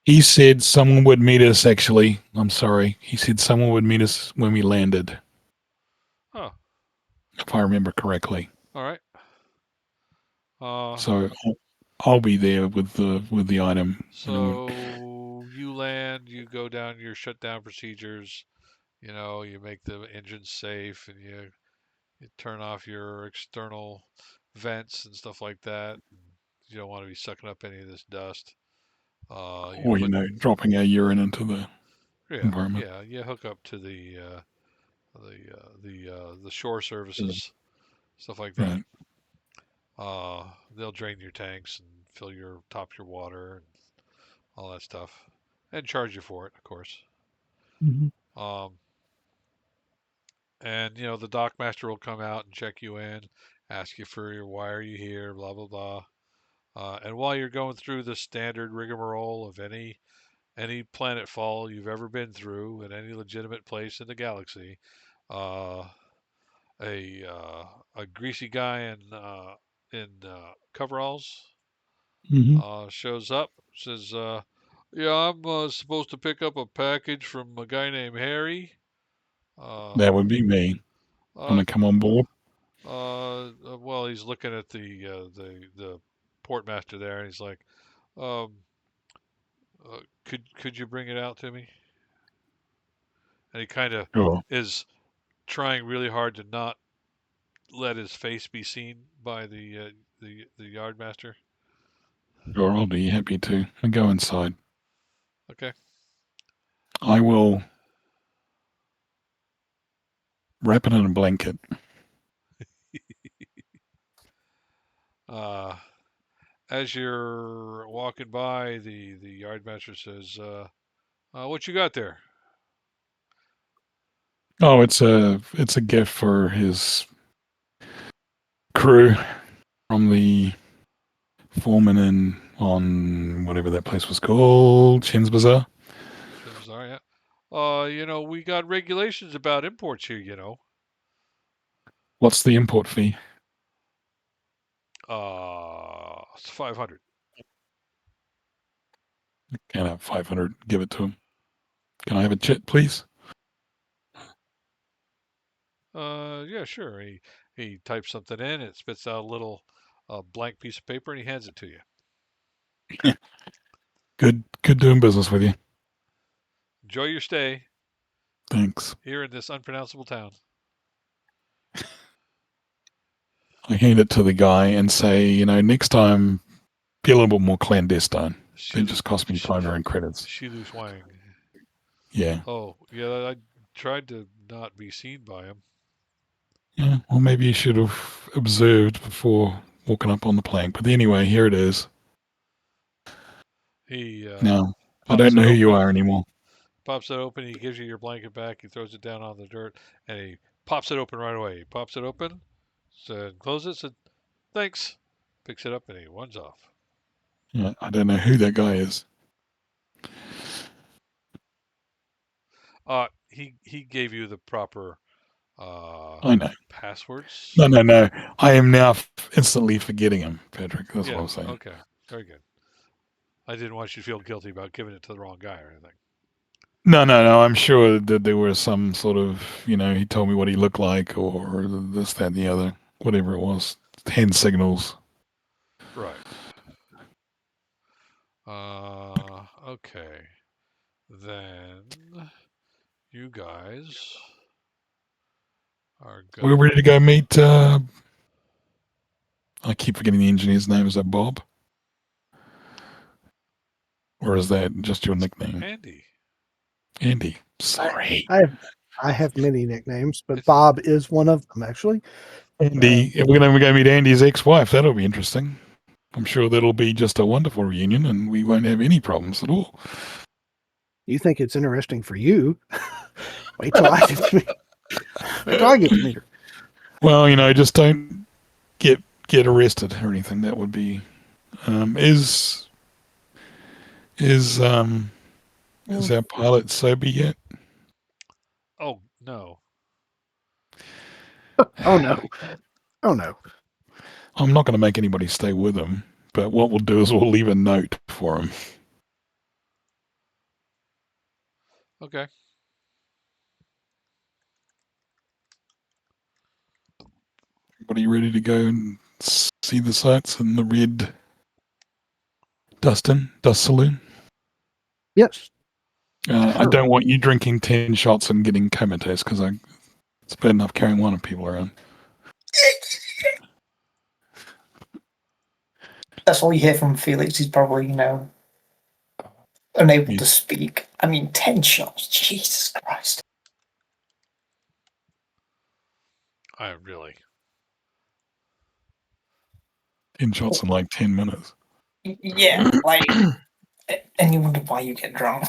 He said someone would meet us, actually. I'm sorry. He said someone would meet us when we landed, Oh, if I remember correctly. all right. So I'll be there with the item. So you land, you go down your shutdown procedures. You make the engine safe, and you turn off your external vents and stuff like that. You don't want to be sucking up any of this dust. You Or, put dropping our urine into the Yeah, environment. yeah, you hook up to the shore services, stuff like that. Right. They'll drain your tanks and fill your water and all that stuff, and charge you for it, of course. Mm-hmm. Um, and the dock master will come out and check you in, ask you for your why are you here, blah blah blah. And while you're going through the standard rigmarole of any planet fall you've ever been through in any legitimate place in the galaxy, uh, a a greasy guy in coveralls Mm-hmm. shows up, says, "Yeah, I'm supposed to pick up a package from a guy named Harry. Uh, That would be me. Want uh, to come on board? well, he's looking at the portmaster there, and he's like, um, could you bring it out to me?" And he kind of Sure. is trying really hard to not let his face be seen by the yard master. Sure, I'll be happy to. I go inside. Okay. I will wrap it in a blanket. Uh, As you're walking by, the yardmaster says, "What you got there?" Oh, it's a gift for his crew from the foreman in on whatever that place was called, Shin's Bazaar. Shim's all right. We got regulations about imports here. What's the import fee? It's 500. Can't have 500. Give it to him. Can I have a chit, please? Yeah, sure. He types something in, it spits out a little blank piece of paper, and he hands it to you. Good doing business with you. Enjoy your stay Thanks. here in this unpronounceable town. I hand it to the guy and say, next time be a little bit more clandestine. It just cost me 500 credits. Shilu Wang. Yeah. Oh, yeah, I tried to not be seen by him. Yeah. Well, maybe you should have observed before walking up on the plank. But anyway, here it is. He Now, I pops don't it know who you open. are anymore. Pops it open. He gives you your blanket back. He throws it down on the dirt, and he pops it open right away. He pops it open, said, close it, said, thanks. Picks it up, and he runs off. Yeah, I don't know who that guy is. He gave you the proper I know. passwords. No. I am now instantly forgetting him, Patrick. That's what I'm saying. Okay. Very good. I didn't want you to feel guilty about giving it to the wrong guy or anything. No. I'm sure that there was some sort of, he told me what he looked like or this, that, and the other, whatever it was. Hand signals. Right. Okay. Then you guys are We're going. ready to go meet, I keep forgetting the engineer's name. Is that Bob? Or is that just your nickname? Andy. Andy. Sorry. I have many nicknames, but Bob is one of them, actually. Andy. If we're going to go meet Andy's ex-wife, that'll be interesting. I'm sure that'll be just a wonderful reunion and we won't have any problems at all. You think it's interesting for you? Wait till I get to meet. Wait till I get to meet her. Well, just don't get arrested or anything. That would be is our pilot sober yet? Oh no. Oh no. Oh no. I'm not going to make anybody stay with him, but what we'll do is we'll leave a note for him. Okay. Everybody ready to go and see the sights in the red dust saloon? Yes. I don't want you drinking 10 shots and getting comatose because it's bad enough carrying one of people around. That's all you hear from Felix. He's probably, unable Yeah. to speak. I mean, 10 shots. Jesus Christ. I really. 10 shots in like 10 minutes. Yeah, like, and you wonder why you get drunk.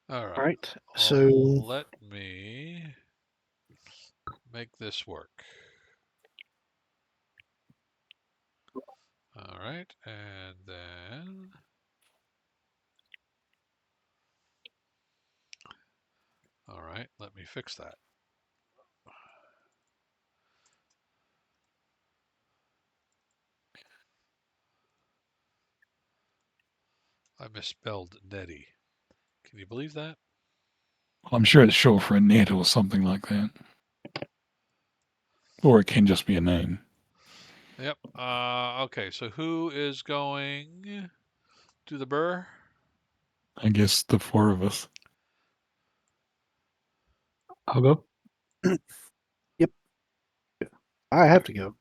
All right. Right. So let me make this work. All right, and then all right, let me fix that. I misspelled Nettie. Can you believe that? I'm sure it's short for a net or something like that. Or it can just be a name. Yep. Okay, so who is going to the burr? I guess the four of us. I'll go. Yep. I have to go.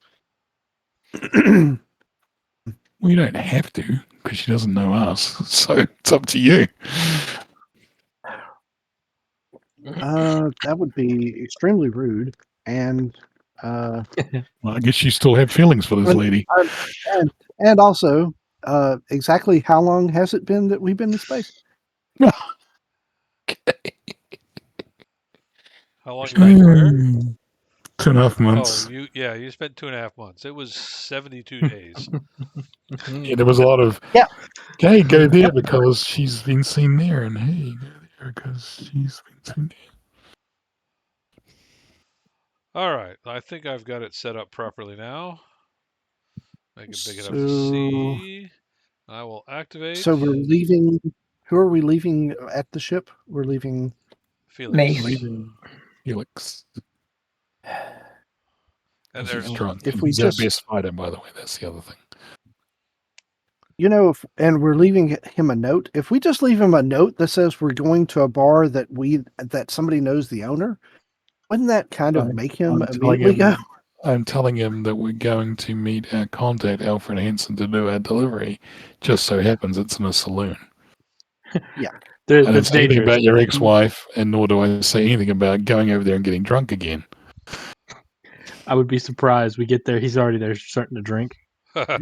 We don't have to because she doesn't know us. So it's up to you. That would be extremely rude and Uh, Well, I guess you still have feelings for this and, lady. and and also, exactly how long has it been that we've been in space? How long you been where? 2.5 Oh, months. you spent 2.5 months. It was 72 days. Yeah, there was a lot of, Yeah. hey, go there because she's been seen there, and hey, go there because she's been seen All right, I think I've got it set up properly now. Make it big enough to So, see. I will activate so we're leaving. Who are we leaving at the ship? We're leaving. Felix. there. Leaving Felix. And Because he's there's drunk. If And we he's our just, best fighter, by the way. That's the other thing. and we're leaving him a note. If we just leave him a note that says we're going to a bar that somebody knows the owner, wouldn't that kind of make him I'm telling immediately go? him, I'm telling him that we're going to meet our contact, Alfred Hansen, to do our delivery. Just so happens it's in a saloon. Yeah. I don't That's say anything dangerous. about your ex-wife, and nor do I say anything about going over there and getting drunk again. I would be surprised. We get there, he's already there starting to drink.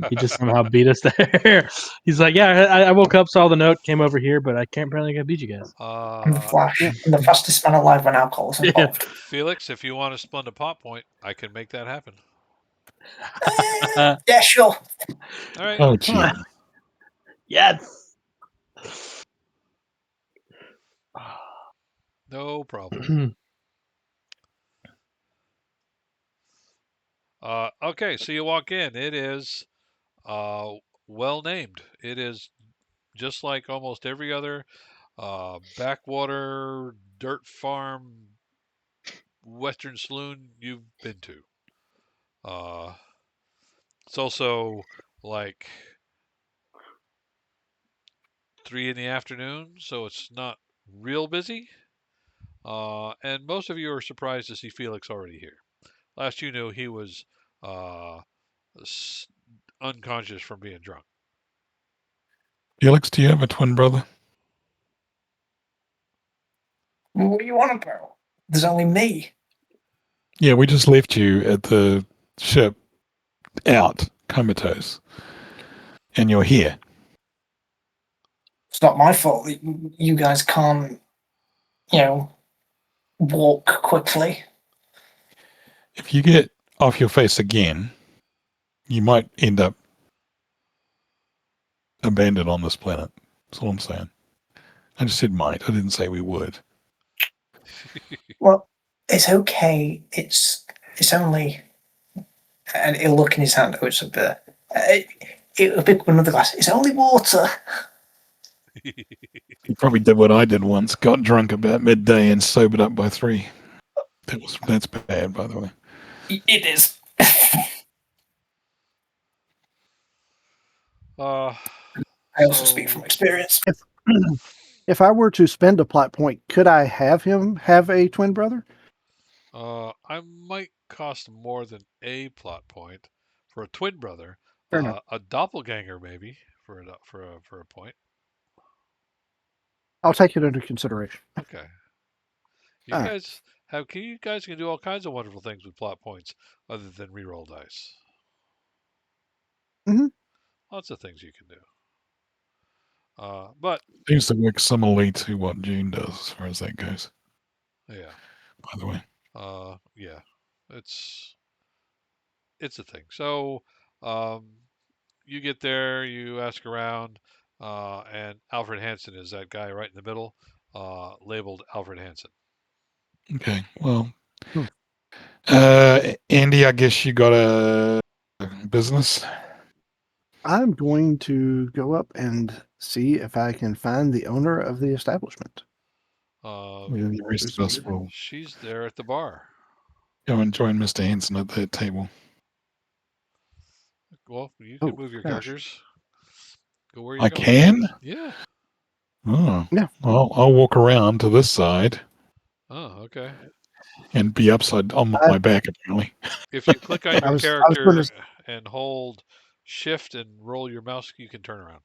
He just somehow beat us there. He's like, yeah, I woke up, saw the note, came over here, but I can't apparently gonna beat you guys. I'm the uh, Flash. Yeah. I'm the fastest man alive when alcohol is Yeah. involved. Felix, if you want to spend a pot point, I can make that happen. Yeah, sure. All right. Oh, gee. Yes. No problem. Okay, so you walk in. It is well named. It is just like almost every other backwater dirt farm western saloon you've been to. It's also like 3 in the afternoon, so it's not real busy. And most of you are surprised to see Felix already here. Last you knew, he was uh, unconscious from being drunk. Felix, do you have a twin brother? What do you want about? There's only me. Yeah, we just left you at the ship out, comatose. And you're here. It's not my fault that you guys can't, walk quickly. If you get off your face again, you might end up abandoned on this planet. That's all I'm saying. I just said might. I didn't say we would. Well, it's okay. It's only, and he'll look in his hand. Oh, it's a bit. It'll pick up another glass. It's only water. You probably did what I did once. Got drunk about midday and sobered up by 3. That's bad, by the way. It is. uh, I also speak so from experience. If I were to spend a plot point, could I have him have a twin brother? I might cost more than a plot point for a twin brother. Fair enough. A doppelganger maybe for a point. I'll take it under consideration. Okay. You All right. guys you guys can do all kinds of wonderful things with plot points other than reroll dice. Mhm. Lots of things you can do. But Seems to work similarly to what June does as far as that goes, yeah, by the way. yeah, it's a thing. So um, you get there, you ask around, and Alfred Hansen is that guy right in the middle, labeled Alfred Hansen. Okay, well, Hmm. Andy, I guess you got a business? I'm going to go up and see if I can find the owner of the establishment. Um, The rest of us will she's there at the bar. go and join Mr. Hanson at that table. Well, you can Oh move your gosh. characters. Go where you're I going. can? Yeah. Oh, Yeah. well, I'll walk around to this side Oh, okay. and be upside on I, my back, apparently. If you click on I your was going character to. and hold shift and roll your mouse, you can turn around.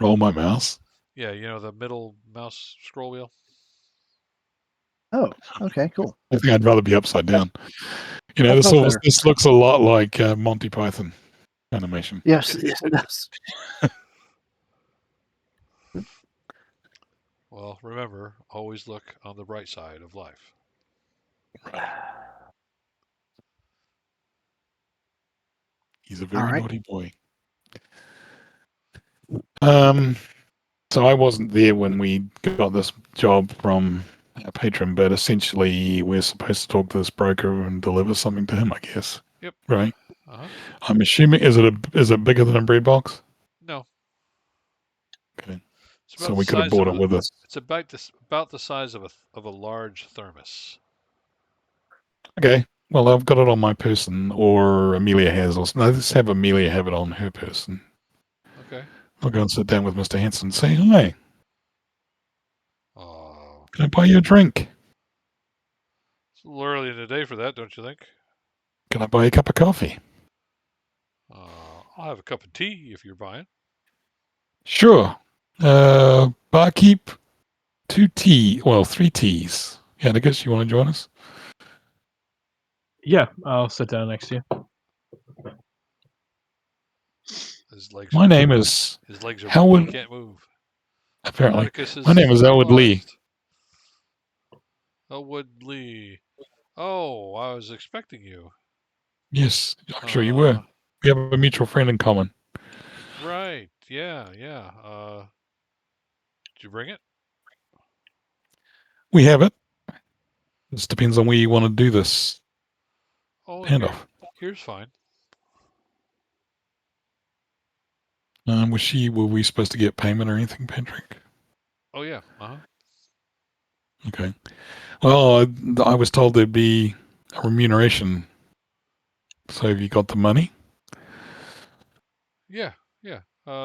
Roll my mouse. Yeah, you know the middle mouse scroll wheel. Oh, okay, cool. I think I'd rather be upside down. That's much better. This looks a lot like Monty Python animation. Yes, yes, it does. Well, remember, always look on the bright side of life. Right. He's a very All right. naughty boy. So I wasn't there when we got this job from our patron, but essentially we're supposed to talk to this broker and deliver something to him, I guess. Yep. Right. Uh-huh. I'm assuming is it bigger than a bread box? No. Okay. It's So about we the could have size brought of it a. with us. It's about the size of a large thermos. Okay. Well, I've got it on my person, or Amelia has. Or no, let's have Amelia have it on her person. Okay. I'll go and sit down with Mr. Hanson and say, hi, Oh, can I buy you a drink? it's a little early in the day for that, don't you think? Can I buy you a cup of coffee? I'll have a cup of tea if you're buying. Sure. Barkeep, 3 teas. Yeah, I guess you want to join us? Yeah, I'll sit down next to you. His legs My are name is his legs are weak. He Howard, can't move. apparently. Atticus My name is Elwood Lee. paralyzed. Elwood Lee. Oh, I was expecting you. Yes, I'm sure you were. We have a mutual friend in common. Right. Yeah. Did you bring it? We have it. This depends on where you want to do this Oh, handoff. here's fine. Were we supposed to get payment or anything, Patrick? Oh yeah. Uh-huh. Okay. Well, I was told there'd be a remuneration. So have you got the money? Yeah.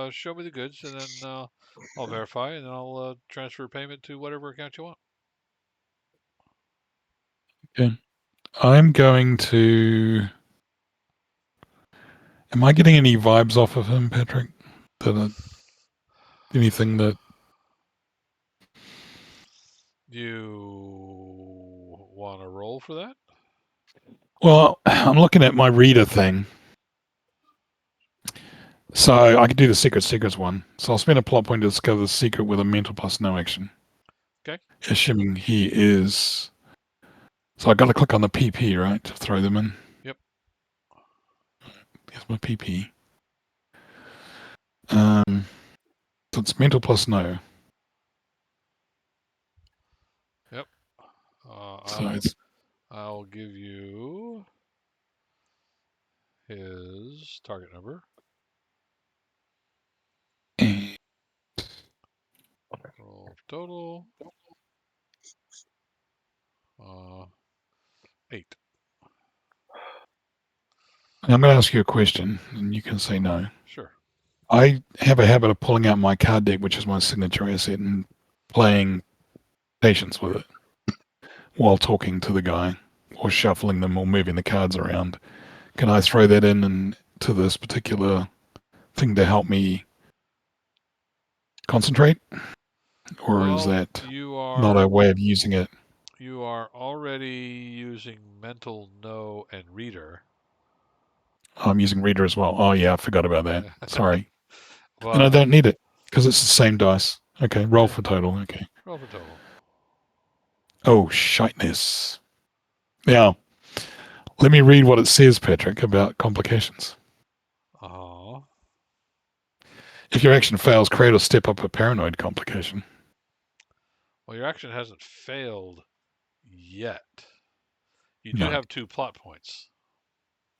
Show me the goods, and then I'll verify, and then I'll transfer payment to whatever account you want. Okay. I'm going to. Am I getting any vibes off of him, Patrick? Anything that? You want to roll for that? Well, I'm looking at my reader thing. So I could do the secrets one. So I'll spend a plot point to discover the secret with a mental plus no action. Okay. Assuming he is. So I got to click on the PP, right, to throw them in. Yep. Here's my PP. So it's mental plus no. Yep. So I'll give you his target number. Roll total. 8. I'm going to ask you a question, and you can say no. Sure. I have a habit of pulling out my card deck, which is my signature asset, and playing patience with it while talking to the guy, or shuffling them, or moving the cards around. Can I throw that in to this particular thing to help me concentrate, or is that not a way of using it? You are already using mental no and reader. I'm using reader as well. Oh yeah, I forgot about that. Sorry. But, and I don't need it because it's the same dice. Okay, roll for total. Okay. Roll for total. Oh, shiteness. Now, let me read what it says, Patrick, about complications. Oh. If your action fails, create or step up a paranoid complication. Well, your action hasn't failed yet. You do have 2 plot points.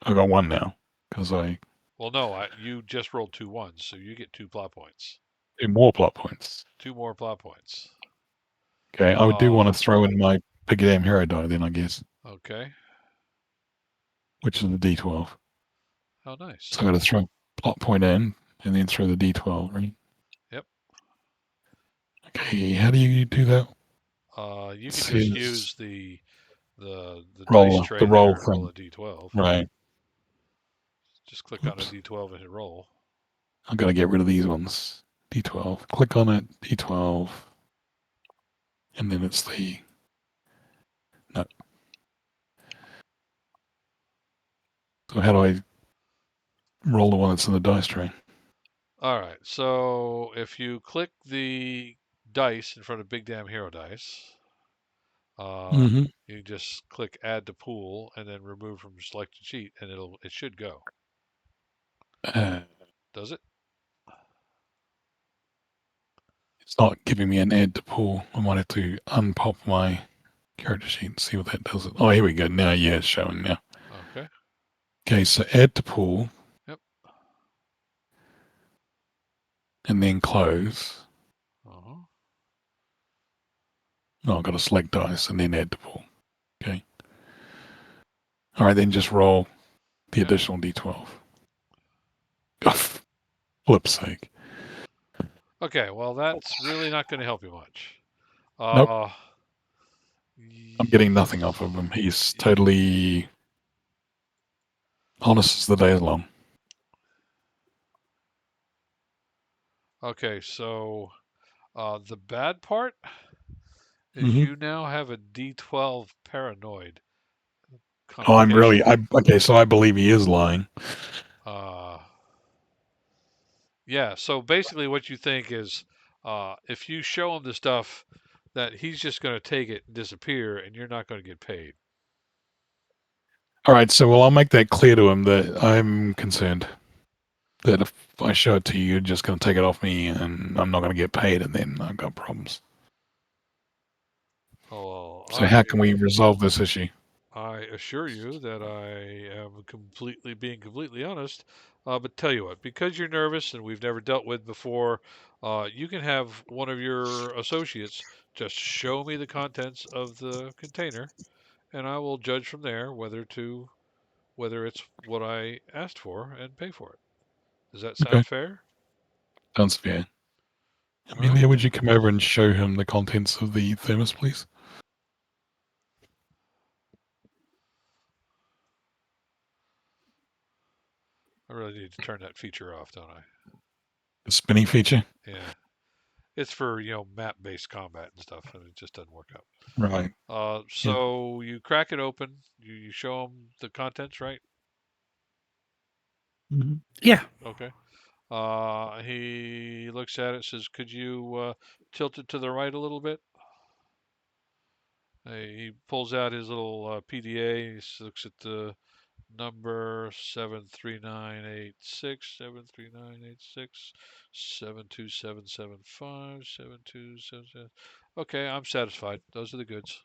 I got 1 now because I. Well, no, you just rolled 2 ones, so you get 2 plot points. 2 more plot points. 2 more plot points. Okay, I do want to throw in my big damn hero die then, I guess. Okay. Which is the D12. How nice. So I got to throw plot point in and then throw the D12, right? Yep. Okay, how do you do that? You can just use the roll, dice tray the roll there and thing. roll a D12. Right. Just click on a D12 and hit roll. I'm going to get rid of these ones. D12. Click on it, D12. And then it's the No. So how do I roll the one that's in the dice tray? All right. So if you click the dice in front of Big Damn Hero Dice, uh, Mm-hmm. you just click Add to Pool and then remove from selected sheet, and it should go. Uh, Does it? it's not giving me an add to pool. I might have to unpop my character sheet and see what that does. Oh, here we go. Now, yeah, it's showing now. Okay. Okay, so add to pool Yep. and then close. Uh-huh. Oh, I've got to select dice and then add to pool. Okay. All right, then just roll the Okay. additional d12. Oh, flip's sake. Okay. Well, that's really not going to help you much. Nope, Uh, I'm getting nothing off of him. He's totally honest as the day is long. okay. So the bad part is Mm-hmm. you now have a D12 paranoid Oh, complication. okay, so I believe he is lying. Uh, yeah. So basically, what you think is, if you show him the stuff, that he's just going to take it and disappear, and you're not going to get paid. All right, so well, I'll make that clear to him that I'm concerned that if I show it to you, you're just going to take it off me and I'm not going to get paid, and then I've got problems. Oh, So, how can we resolve this issue? I assure you that I am being completely honest. But tell you what, because you're nervous and we've never dealt with before, you can have one of your associates just show me the contents of the container, and I will judge from there whether it's what I asked for and pay for it. Does that Okay, sound fair? sounds fair. All right. Amelia, would you come over and show him the contents of the thermos, please? I really need to turn that feature off, don't I? The spinning feature? Yeah. It's for, map-based combat and stuff, and it just doesn't work out. Right. Yeah. So you crack it open, you show him the contents, right? Mhm. Yeah. Okay. He looks at it, says, "Could you tilt it to the right a little bit?" He pulls out his little PDA. Looks at the number 73986, 73986, 72775, 72777. Okay, I'm satisfied. Those are the goods.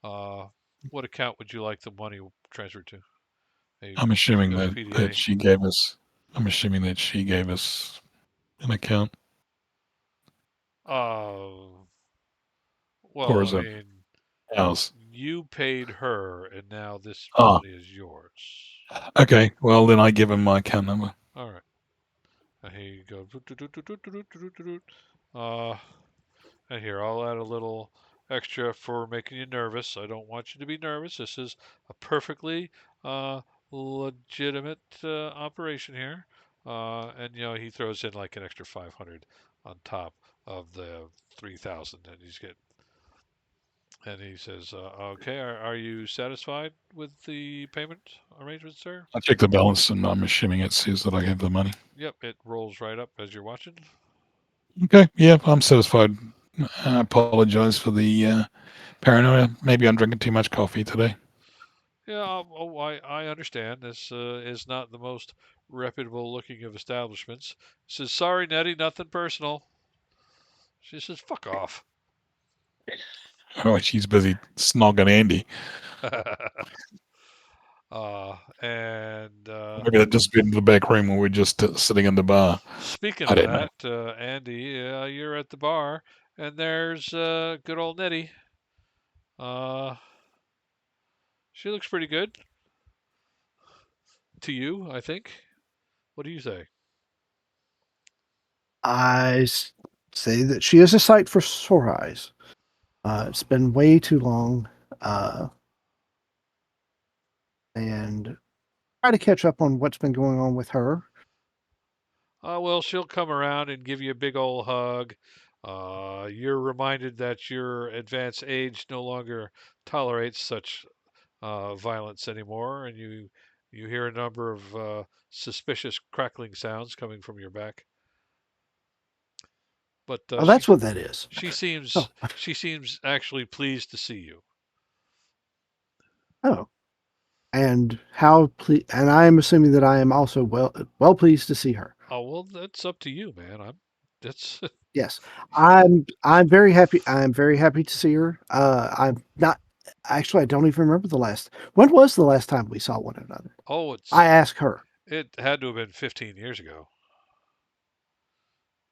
Uh, what account would you like the money transferred to? He I'm assuming goes that PDA. she gave us. I'm assuming that she gave us an account, Uh, or well, is I it mean, ours? you paid her, and now this Ah, money is yours. okay. Well, then I give him my account number. All right. And here you go. Uh, and here, I'll add a little extra for making you nervous. I don't want you to be nervous. This is a perfectly uh, legitimate operation here. And he throws in like an extra 500 on top of the 3,000 that he's getting. And he says, "Okay, are you satisfied with the payment arrangement, sir?" I check the balance, and I'm assuming it says that I have the money. Yep, it rolls right up as you're watching. Okay. Yeah, I'm satisfied. I apologize for the paranoia. Maybe I'm drinking too much coffee today. Yeah, I understand. This is not the most reputable looking of establishments. Says, "Sorry, Nettie, nothing personal." She says, "Fuck off." Oh, she's busy snogging Andy. And Maybe that just been in the back room when we're just sitting in the bar. speaking I of don't know. that, Andy, you're at the bar, and there's good old Nettie. Uh, she looks pretty good to you, I think. What do you say? Say that she is a sight for sore eyes. It's been way too long, uh, and try to catch up on what's been going on with her. Well, she'll come around and give you a big old hug. You're reminded that your advanced age no longer tolerates such violence anymore, and you hear a number of suspicious crackling sounds coming from your back. But Oh, that's what that is. she Oh, seems actually pleased to see you. oh, and and I am assuming that I am also well pleased to see her. Oh well, that's up to you, man. I'm that's Yes, I'm very happy. I'm very happy to see her. I'm not actually. I don't even remember the last. When was the last time we saw one another? oh I asked her. it had to have been 15 years ago.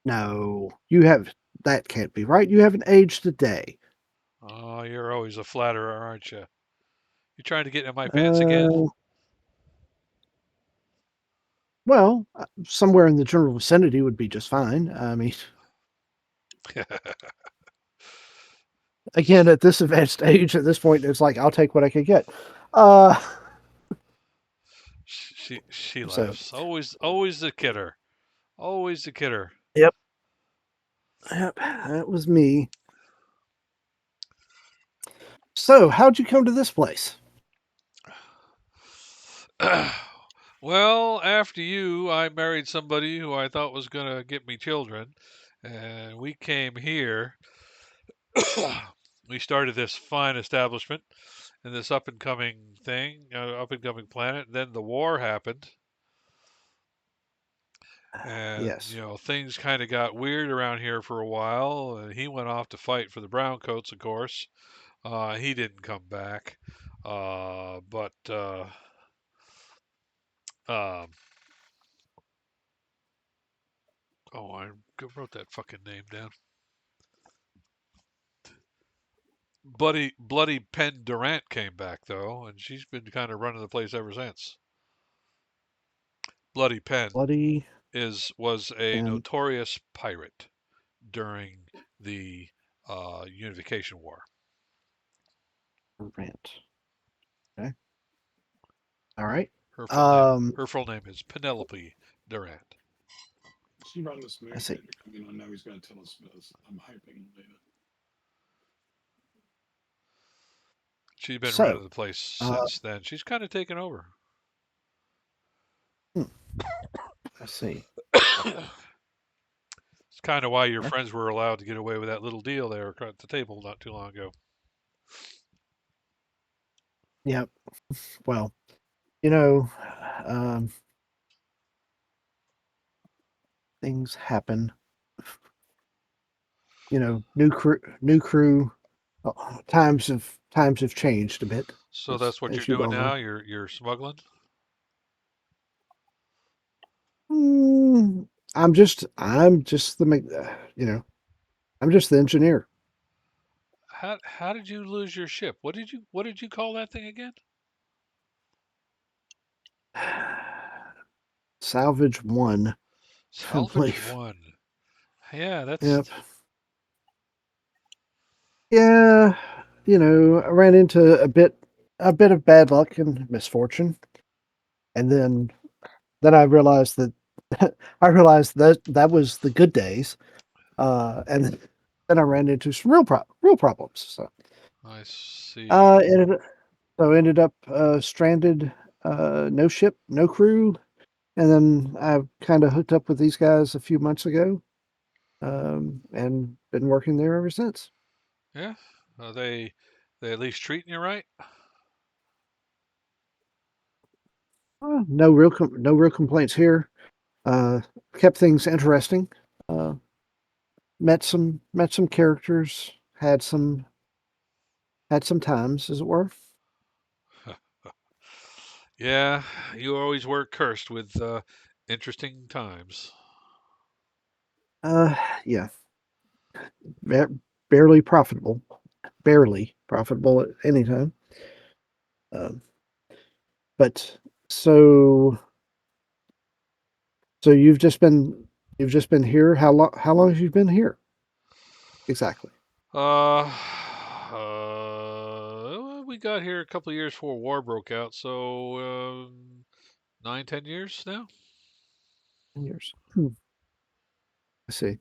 No, you have. That can't be right. You haven't aged a day. Oh, you're always a flatterer, aren't you? You trying to get in my pants again? Uh, well, somewhere in the general vicinity would be just fine. I mean, again, at this advanced age, at this point, it's like I'll take what I could get. Uh, she so laughs. Always the kidder. Always the kidder. yep, yep, that was me. So, how'd you come to this place? Well, after you, I married somebody who I thought was going to get me children, and we came here. We started this fine establishment in this up and coming up and coming planet. Then the war happened, and Yes. things kind of got weird around here for a while. And he went off to fight for the browncoats, of course. He didn't come back, but um, oh, I wrote that fucking name down. Bloody Penn Durant came back though, and she's been kind of running the place ever since. Bloody Penn Bloody was a and notorious pirate during the Unification War. rant. Okay. All right. Her full name Um, her full name is Penelope Durant. She run this I movie see. theater coming. I know he's going to tell us this. I'm hoping later. She's been running So, the place uh, since then. She's kind of taken over. hmm, I see. It's kind of why your Okay. friends were allowed to get away with that little deal there at the table not too long ago. Yep. Well, you know, um, things happen. New crew. Times have changed a bit, So that's what you're as you doing well now. know. You're smuggling. Mm, I'm just I'm just the engineer. How did you lose your ship? What did you call that thing again? Salvage one, I Salvage believe. one. Yeah, that's Yep. Yeah, I ran into a bit of bad luck and misfortune, and then I realized that that was the good days, and then I ran into some real problems. So I see. uh, ended ended up stranded, no ship, no crew, and then I kind of hooked up with these guys a few months ago, and been working there ever since. Yeah. Are they at least treating you right? No real complaints here. Uh, Kept things interesting. Uh, met some characters. Had some times, as it were. Yeah, you always were cursed with interesting times. Uh, yeah, ba- barely profitable. Barely profitable at any time. Um, but so so you've just been here. How long have you been here exactly? We got here a couple of years before war broke out, so 9, 10 years now. 10 years. Hmm, I see.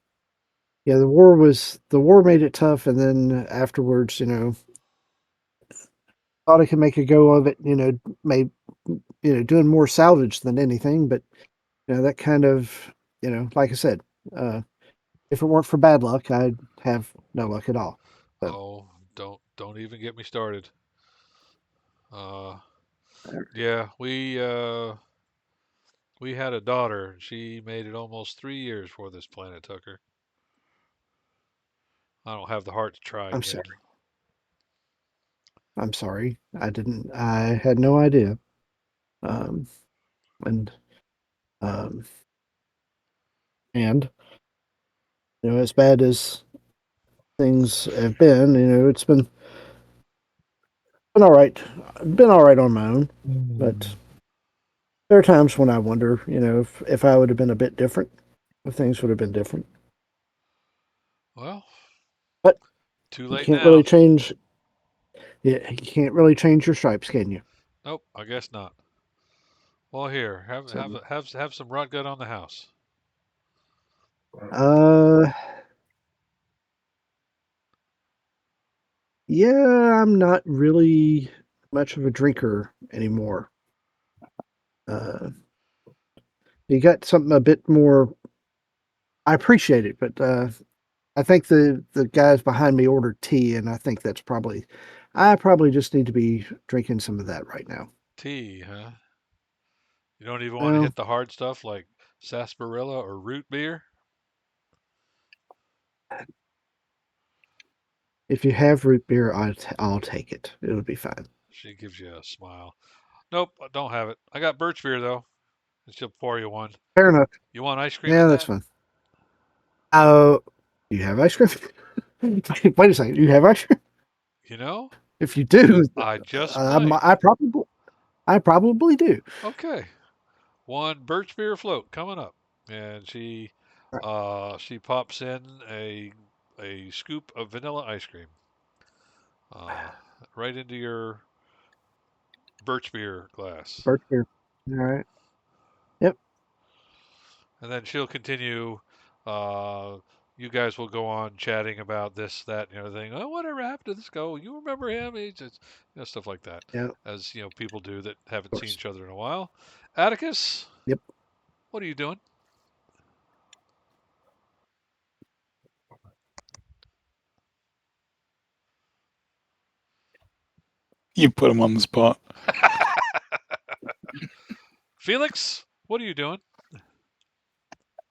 yeah, the war made it tough, and then afterwards, thought I could make a go of it. Made doing more salvage than anything, but that kind of like I said, uh, if it weren't for bad luck, I'd have no luck at all. So Oh, don't even get me started. Uh, yeah, we had a daughter, and she made it almost 3 years before this planet took her. I don't have the heart to try I'm again. sorry. I'm sorry. I didn't. I had no idea. Um, and um, and as bad as things have been, it's been all right. Been all right on my own, but there are times when I wonder, if I would have been a bit different, if things would have been different. Well, But too you late can't really now. change. Yeah, you can't really change your stripes, can you? Nope, I guess not. Well, here, So, have some rot gut on the house. uh, yeah, I'm not really much of a drinker anymore. Uh, you got something a bit more. I appreciate it, but I think the guys behind me ordered tea, and I think that's probably. I probably just need to be drinking some of that right now. Tea, huh? You don't even want to Well, hit the hard stuff like sarsaparilla or root beer? if you have root beer, I'll take it. It'll be fine. She gives you a smile. Nope, I don't have it. I got birch beer though, and she'll pour you one. Fair enough. You want ice cream Yeah, in that's that? fine. Oh, you have ice cream? Wait a second. You have ice cream? You know, If you do, I just uh, might. I probably do. Okay, one birch beer float coming up, and she pops in a scoop of vanilla ice cream, uh, right into your birch beer glass. Birch beer. All right. Yep. And then she'll continue. Uh, you guys will go on chatting about this, that, and the other thing. Oh, whatever happened to this guy? You remember him? He's just, stuff like that, Yeah. Of as people do that haven't seen course. each other in a while. Atticus, Yep. what are you doing? You put him on the spot Felix, what are you doing?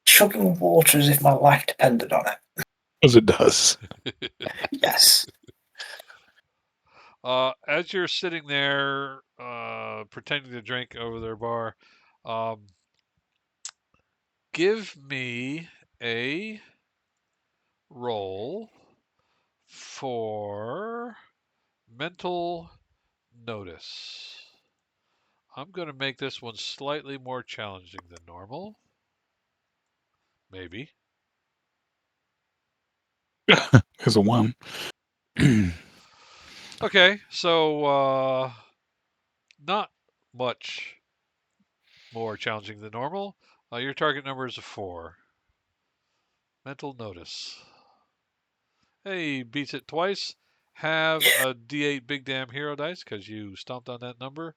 Chugging water as if my life depended on it. as it does. Yes. As you're sitting there, pretending to drink over their bar, um, give me a roll for mental notice. I'm going to make this one slightly more challenging than normal. Maybe. There's a one. Okay, so not much more challenging than normal. Your target number is a 4. Mental notice. Hey, beats it twice. Have a D8 big damn hero dice because you stomped on that number.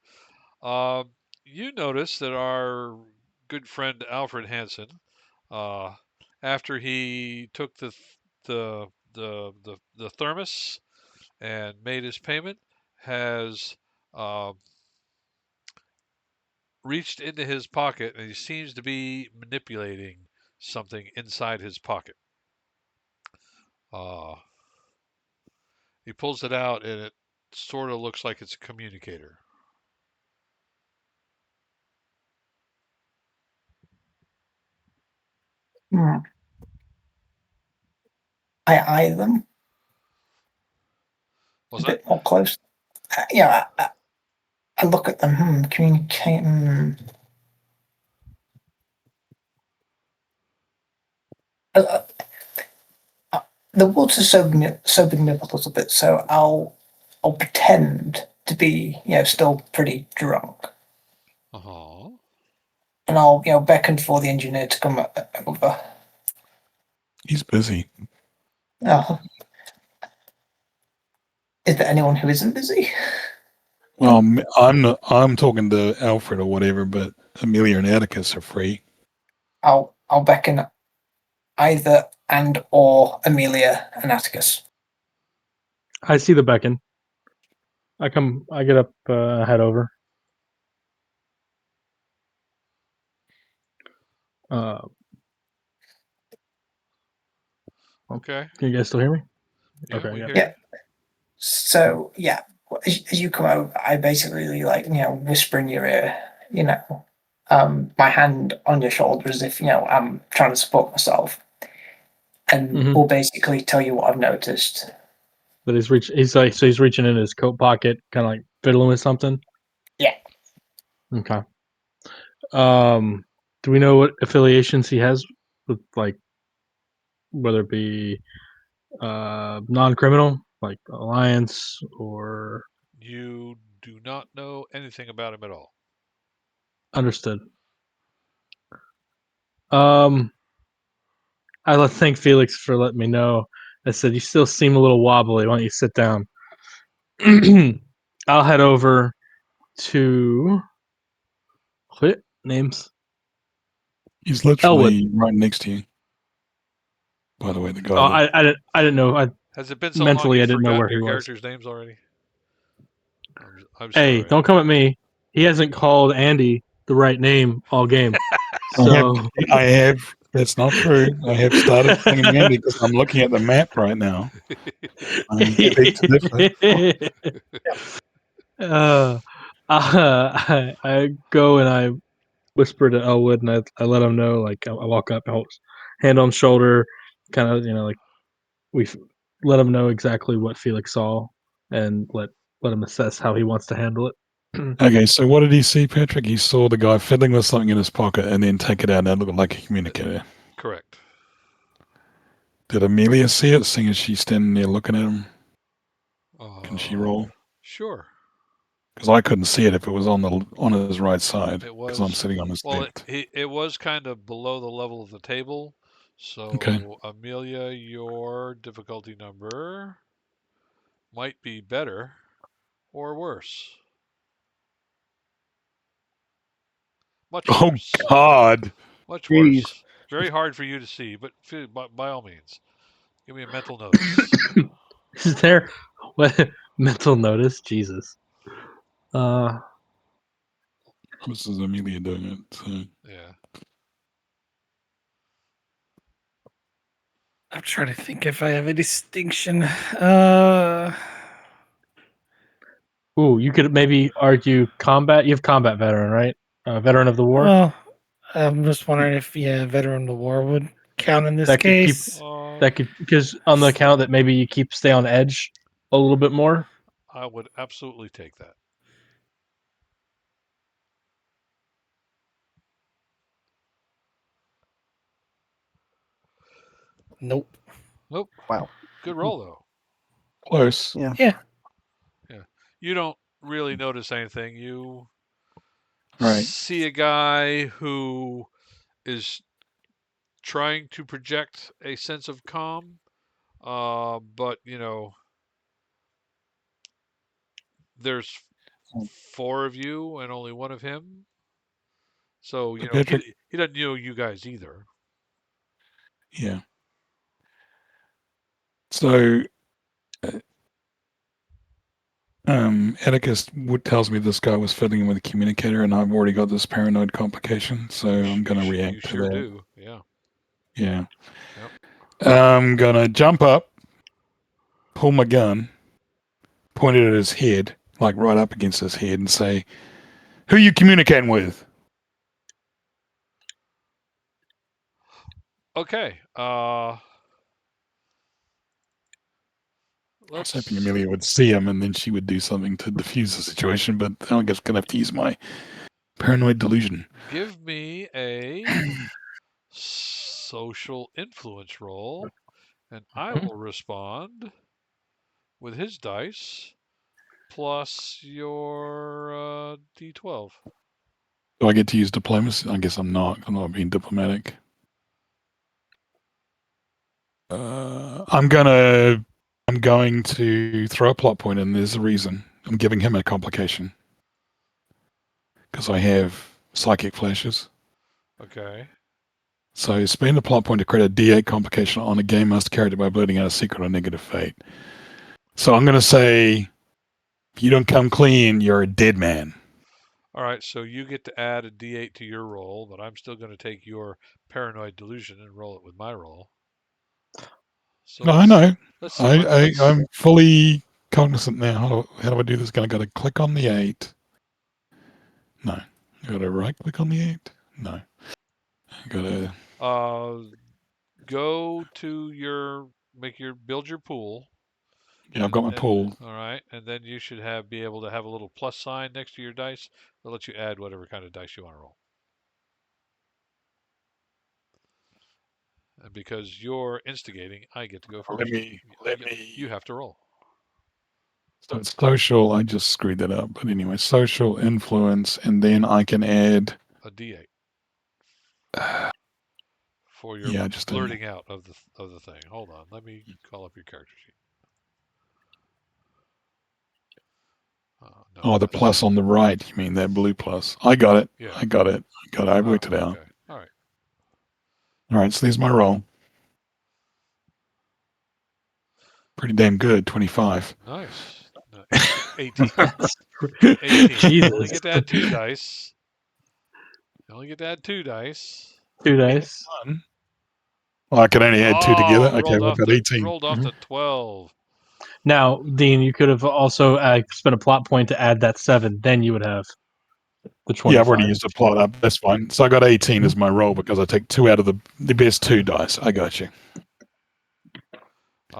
Um, you notice that our good friend Alfred Hansen, uh, after he took the thermos and made his payment, has uh, reached into his pocket and he seems to be manipulating something inside his pocket. Uh, he pulls it out and it sort of looks like it's a communicator. Hmm. I eye them a Was that? bit more close. I look at them. Communicate. Uh, the water's sobered me up a little bit, so I'll pretend to be still pretty drunk, Uh huh. and I'll beckon for the engineer to come over. He's busy. Oh, is there anyone who isn't busy? Well, I'm talking to Alfred or whatever, but Amelia and Atticus are free. I'll beckon either and or Amelia and Atticus. I see the beacon. I get up, head over. Uh, Okay. can you guys still hear me? Yeah, Okay, we yeah. hear Yeah. So yeah, as you come over, I basically whisper in your ear, my hand on your shoulder as if I'm trying to support myself, and Mhm. will basically tell you what I've noticed. But he's reaching in his coat pocket, kind of like fiddling with something. Yeah. Okay. Do we know what affiliations he has with, like, whether it be non-criminal, like alliance, or you do not know anything about him at all. understood? Um, I thank Felix for letting me know. I said you still seem a little wobbly. Why don't you sit down? I'll head over to what names? He's Elwood. literally right next to you. By the way, the guy Oh, that I didn't know. I Has it been so long mentally I you've didn't know where forgotten he your was. characters' names already? I'm Hey, sorry. don't come at me. He hasn't called Andy the right name all game. I have. So I have. That's not true. I have started calling him Andy because I'm looking at the map right now. I beg to differ. uh, I go and I whisper to Elwood and I let him know. Like, I walk up, hand on shoulder, kind of, like we let him know exactly what Felix saw and let him assess how he wants to handle it. Okay, so what did he see, Patrick? He saw the guy fiddling with something in his pocket and then take it out and it looked like a communicator. Correct. Did Amelia see it, seeing as she's standing there looking at him? Can she roll? Sure. Because I couldn't see it if it was on his right side, It because I'm was sitting on his well. left. It was kind of below the level of the table. Okay. So Amelia, your difficulty number might be better or worse. Much Oh worse. God! Much Jeez. worse. Very hard for you to see, but by all means, give me a mental notice. Is there what mental notice? Jesus. Uh, This is Amelia doing it. So. Yeah. I'm trying to think if I have a distinction. ooh, you could maybe argue combat. You have combat veteran, right? Veteran of the war. Well, I'm just wondering if veteran of the war would count in this That could keep case. because on the account that maybe you stay on edge a little bit more. I would absolutely take that. Nope. Nope. Wow. Good roll though. Close. Yeah. Yeah. Yeah. You don't really notice anything. You Right. see a guy who is trying to project a sense of calm, but there's four of you and only one of him, so So Patrick, he doesn't know you guys either. yeah. So Atticus tells me this guy was fiddling with a communicator, and I've already got this paranoid complication, so I'm going to You react to sure that. do. Yeah. Yeah. Yep. I'm going to jump up, pull my gun, point it at his head, like right up against his head, and say, "Who you communicating with?" Okay. I was hoping Let's Amelia would see him, and then she would do something to diffuse the situation, but I guess I'm going to have to use my paranoid delusion. give me a social influence roll, and I Mhm. will respond with his dice plus your d12. Do I get to use diplomacy? I guess I'm not. I'm not being diplomatic. I'm going to throw a plot point in. There's a reason. I'm giving him a complication because I have psychic flashes. Okay. So spend a plot point to create a D8 complication on a game master character by blurting out a secret or negative fate. So I'm going to say, if you don't come clean, you're a dead man. All right, so you get to add a D8 to your roll, but I'm still going to take your paranoid delusion and roll it with my roll. So No, I know. let's see. Let's I'm fully cognizant now. How do I do this? Going to click on the 8. No. I got to right click on the 8. No. I got to. go to build your pool. Yeah, I've got my pool. All right, and then you should be able to have a little plus sign next to your dice that lets you add whatever kind of dice you want to roll. And because you're instigating, I get to go first. Let me. You have to roll. So it's social. I just screwed that up. But anyway, social influence, and then I can add a D8 for your yeah, just blurting out of the thing. Hold on, let me call up your character sheet. No, the plus on the right. You mean that blue plus? I got it. Yeah. I got it. I worked it out. Okay. All right. All right. So there's my roll. Pretty damn good. 25. Nice. No, 18. 18. Jesus. You only get to add 2 dice. You only get to add 2 dice. 2 dice. Well, I can only add 2 together. Okay, Rolled I've got 18. Rolled off the 12. Now, Dean, you could have also spent a plot point to add that 7. Then you would have the 25. Yeah, I've already used a plot up. That's fine. So I got 18 as my roll because I take 2 out of the best 2 dice. I got you.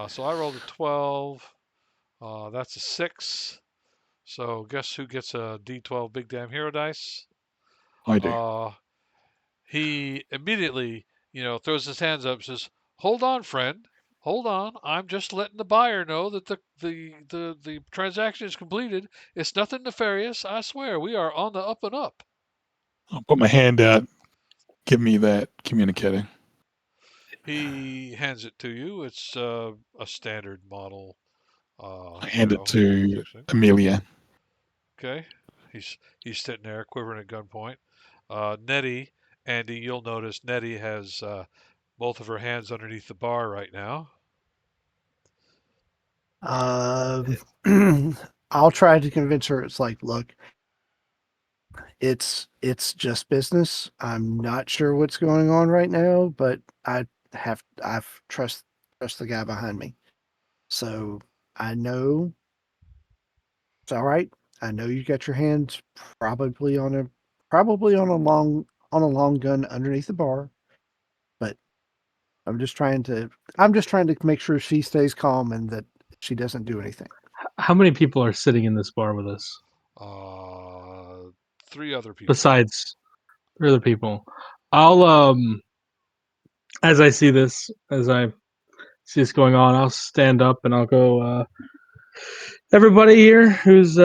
So I rolled a 12. That's a 6. So guess who gets a D12 Big Damn Hero dice? I do. He immediately, throws his hands up and says, "Hold on, friend. Hold on. I'm just letting the buyer know that the transaction is completed. It's nothing nefarious. I swear, we are on the up and up." I'll put my hand out. Give me that communicator. He hands it to you. It's a standard model. I hand it to Amelia. Okay. He's sitting there quivering at gunpoint. Nettie, Andy, you'll notice Nettie has both of her hands underneath the bar right now. I'll try to convince her. It's like, look, it's just business. I'm not sure what's going on right now, but I've trust the guy behind me. So I know it's all right. I know you got your hands probably on a long gun underneath the bar, but I'm just trying to make sure she stays calm and that she doesn't do anything. How many people are sitting in this bar with us? 3 other people. Besides other people. I'll as I see this going on, I'll stand up and I'll go, everybody here who's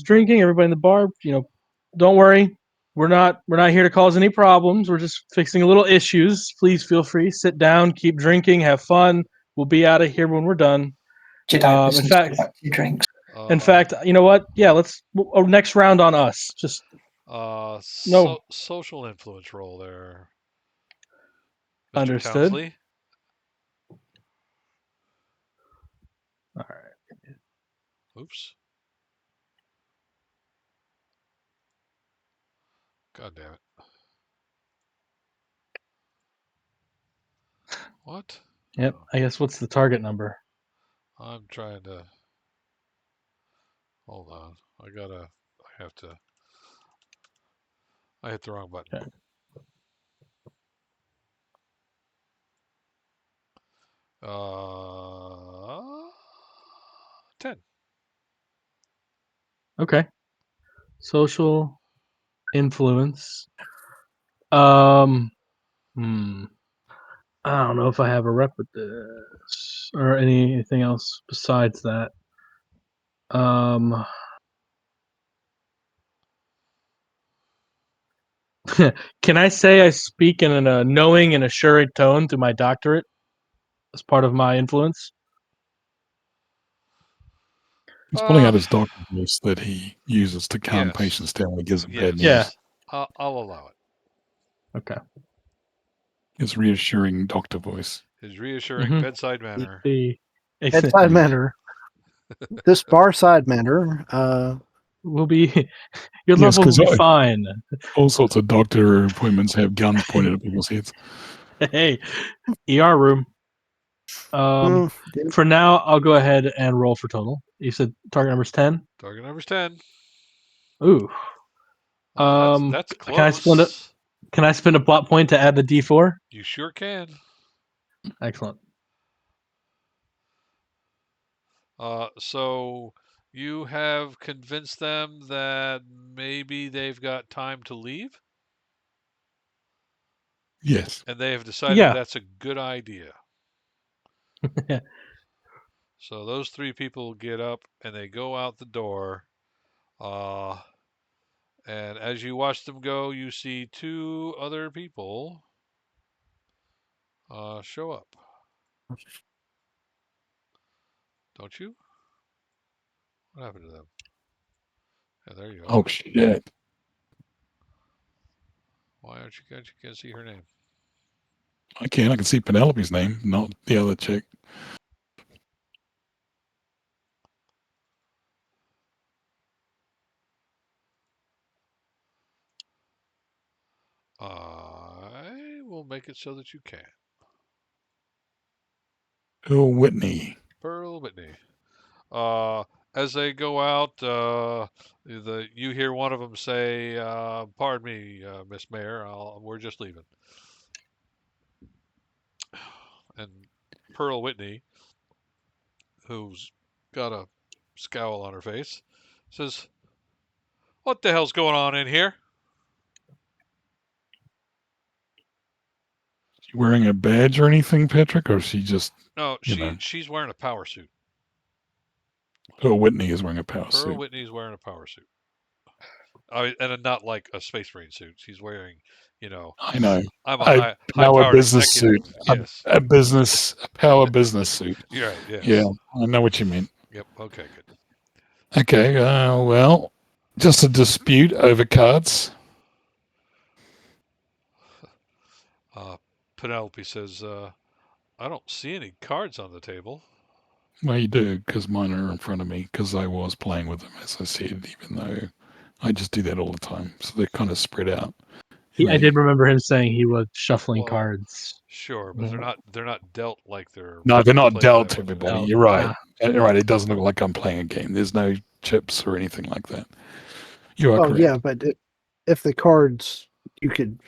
drinking, everybody in the bar, don't worry. We're not here to cause any problems. We're just fixing a little issues. Please feel free, sit down, keep drinking, have fun. We'll be out of here when we're done. In fact, you know what? Yeah, let's next round on us. Just no social influence roll there, Mr. Understood. Townsley. All right. Oops. God damn it. What? Yep. I guess what's the target number? I'm trying to. Hold on. I hit the wrong button. Okay. Uh, 10. Okay. Social influence. Um. I don't know if I have a rep with this or anything else besides that. Can I say I speak in a knowing and assured tone through my doctorate? as part of my influence? He's pulling out Uh, his doctor voice that he uses to calm yes. patients down when he gives them bad Yes. Yeah. news. I'll allow it. Okay. His reassuring doctor voice. His reassuring Mhm. bedside manner. The Bedside manner. This bar side manner. will be your Yes, level will 'cause be I- fine. All sorts of doctor appointments have guns pointed at people's heads. Hey, ER room. mm, For now, I'll go ahead and roll for total. You said target number's 10. Target number's 10. Ooh. That's Can I spend a close. Can I spend a plot point to add the D4? You sure can. Excellent. So you have convinced them that maybe they've got time to leave, Yes. and they have decided Yeah. that's a good idea. So those three people get up and they go out the door. And as you watch them go, you see two other people show up. Don't you? What happened to them? Yeah, there you go. Oh shit. Why aren't you guys? You can't see her name. I can. I can see Penelope's name, not the other chick. I will make it so that you can. Oh, Whitney. Pearl Whitney. As they go out, you hear one of them say, "Pardon me, Miss Mayor, we're just leaving." And Pearl Whitney, who's got a scowl on her face, says, "What the hell's going on in here?" She wearing a badge or anything, Patrick? Or is she just, No, you know, she's wearing a power suit. oh, Whitney is wearing a power Pearl suit. Whitney's wearing a power suit. And not like a space marine suit. She's wearing, you know, I know. I'm a A high power powered business executive. suit. Yes, A power business suit. you're right. Yes. Yeah, I know what you mean. Yep. Okay. Good. Okay, well, just a dispute over cards. Penelope says, "I don't see any cards on the table." Well, you do, because mine are in front of me, because I was playing with them, as I said, even though I just do that all the time. So they're kind of spread out. I did remember him saying he was shuffling Well, cards. sure, but they're not dealt like they're No, they're not played by dealt to that way. everybody. Oh, You're right. You're right. It doesn't look like I'm playing a game. There's no chips or anything like that. You are well, yeah, correct. but if the cards, you could,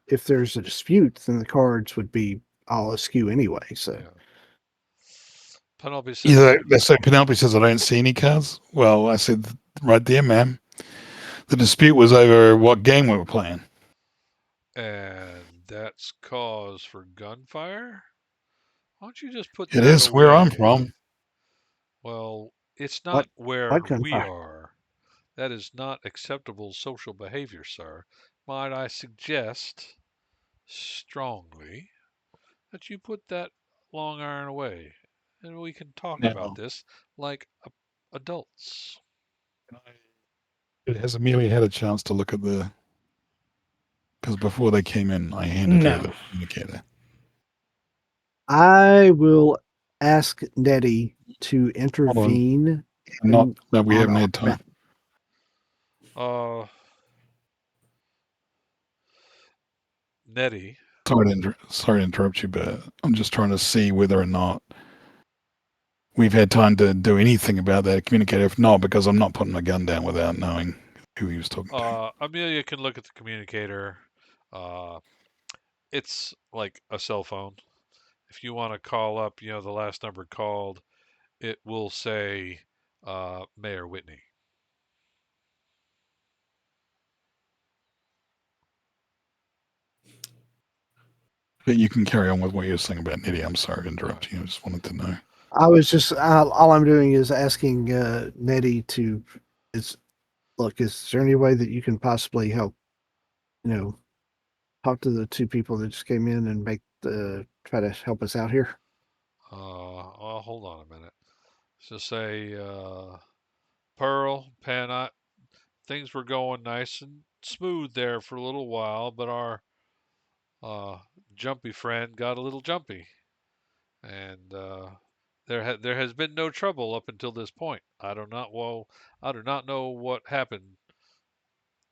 if there's a dispute, then the cards would be all askew anyway. So, Yeah. Penelope says, So Penelope says, I don't see any cards. Well, I said, right there, ma'am. The dispute was over what game we were playing. and that's cause for gunfire. Why don't you just put It that is where I'm away? from. Well, it's what not where what we gunfire? are. That is not acceptable social behavior, sir. Might I suggest strongly that you put that long iron away and we can talk about Now, this like adults. it has Amelia had a chance to look at because before they came in, I handed her No. the communicator. I will ask Nettie to Hold on. intervene. No, we on haven't our had time. Nettie, Sorry to interrupt you, but I'm just trying to see whether or not we've had time to do anything about that communicator. If not, because I'm not putting my gun down without knowing who he was talking to. Amelia can look at the communicator. Uh, it's like a cell phone. If you want to call up, the last number called, it will say Mayor Whitney. But you can carry on with what you were saying about Nitty. I'm sorry to interrupt you. I just wanted to know. I was just all I'm doing is asking Nettie to look. Is there any way that you can possibly help? Talk to the two people that just came in and try to help us out here. Well, hold on a minute. So say, Pearl, Pan, things were going nice and smooth there for a little while, but our uh, jumpy friend got a little jumpy, and there has been no trouble up until this point. I do not know what happened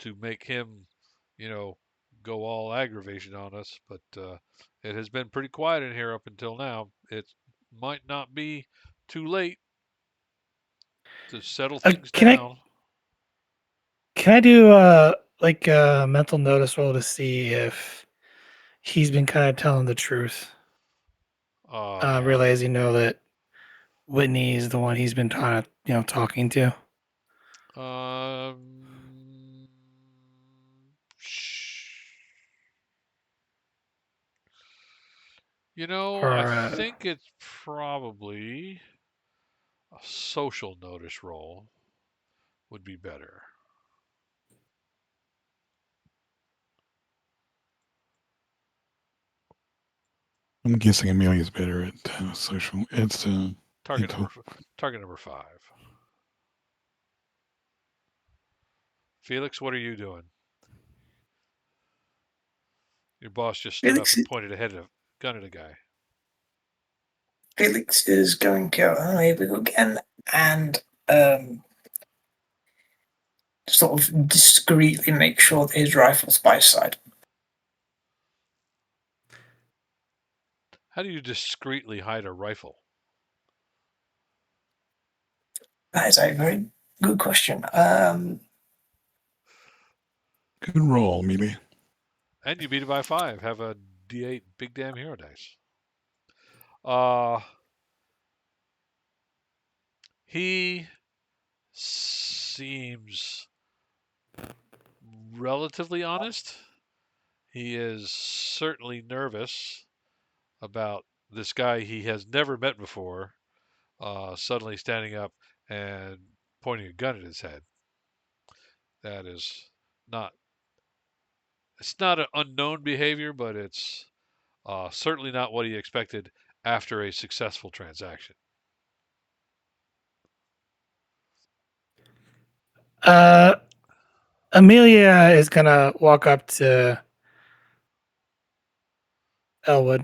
to make him, you know, go all aggravation on us, but it has been pretty quiet in here up until now. It might not be too late to settle things Can I down. do like a mental notice roll to see if he's been kind of telling the truth, Um, realizing that Whitney is the one he's been kind of talking to, um, I or think it's probably a social notice roll would be better. I'm guessing Amelia's better at social. It's Target mental. number target number 5. Felix, what are you doing? Your boss just stood up Felix, and pointed a gun at a guy. Felix is going to go, oh, here we go again, and um, sort of discreetly make sure that his rifle's by his side. How do you discreetly hide a rifle? That is a very good question. Good roll, Amelia. And you beat it by 5. Have a D8 big damn hero dice. Uh, he seems relatively honest. He is certainly nervous about this guy he has never met before suddenly standing up and pointing a gun at his head. That is not, it's not an unknown behavior, but it's certainly not what he expected after a successful transaction. uh, Amelia is gonna walk up to Elwood,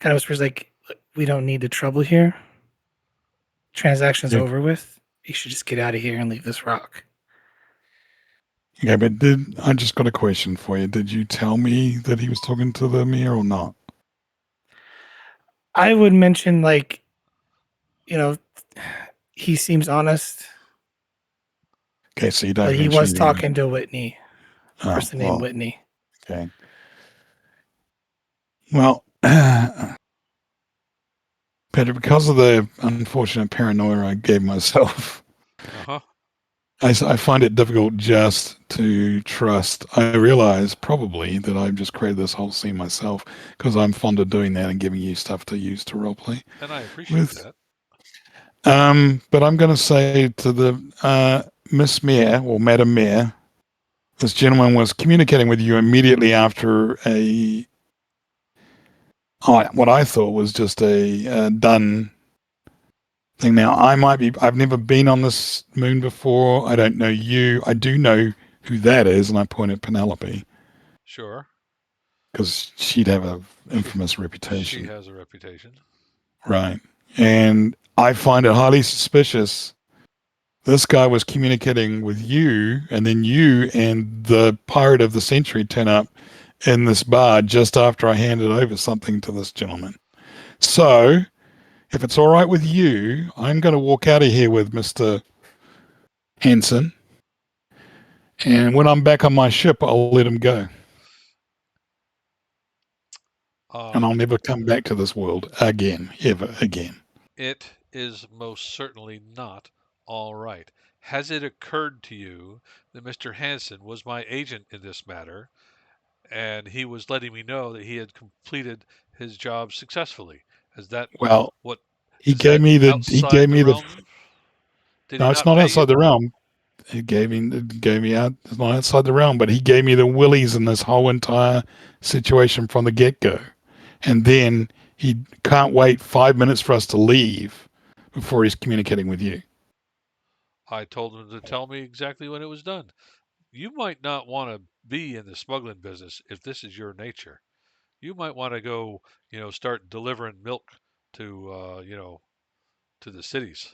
kind of whispers like, "We don't need the trouble here. Transaction's Yeah. over with. You should just get out of here and leave this rock." Yeah, but I just got a question for you? Did you tell me that he was talking to the mayor or not? I would mention like, you know, he seems honest, Okay, so you but don't he mention was anything. talking to Whitney, Oh, person named well, Whitney. okay. Well, Peter, because of the unfortunate paranoia I gave myself, Uh huh. I find it difficult just to trust. I realize probably that I've just created this whole scene myself because I'm fond of doing that and giving you stuff to use to roleplay And I appreciate with. that. But I'm going to say to the Miss Mayor or Madam Mayor, this gentleman was communicating with you immediately after what I thought was just a done thing. Now, I've never been on this moon before. I don't know you. I do know who that is, and I point at Penelope Sure. because she'd have an She infamous she reputation. has a reputation. Right. And I find it highly suspicious. This guy was communicating with you, and then you and the pirate of the century turn up in this bar just after I handed over something to this gentleman. So, if it's all right with you, I'm going to walk out of here with Mr. Hanson. And when I'm back on my ship, I'll let him go. And I'll Um, never come back to this world again, ever again. it is most certainly not all right. Has it occurred to you that Mr. Hanson was my agent in this matter, and he was letting me know that he had completed his job successfully? Is that Well, what he is gave that me he outside gave the me the, realm? Did he no, it's not not pay you? outside the realm. He gave me out, it's not outside the realm, but he gave me the willies in this whole entire situation from the get go. And then he can't wait 5 minutes for us to leave before he's communicating with you. I told him to tell me exactly when it was done. You might not want to be in the smuggling business if this is your nature. You might want to go, start delivering milk to, to the cities.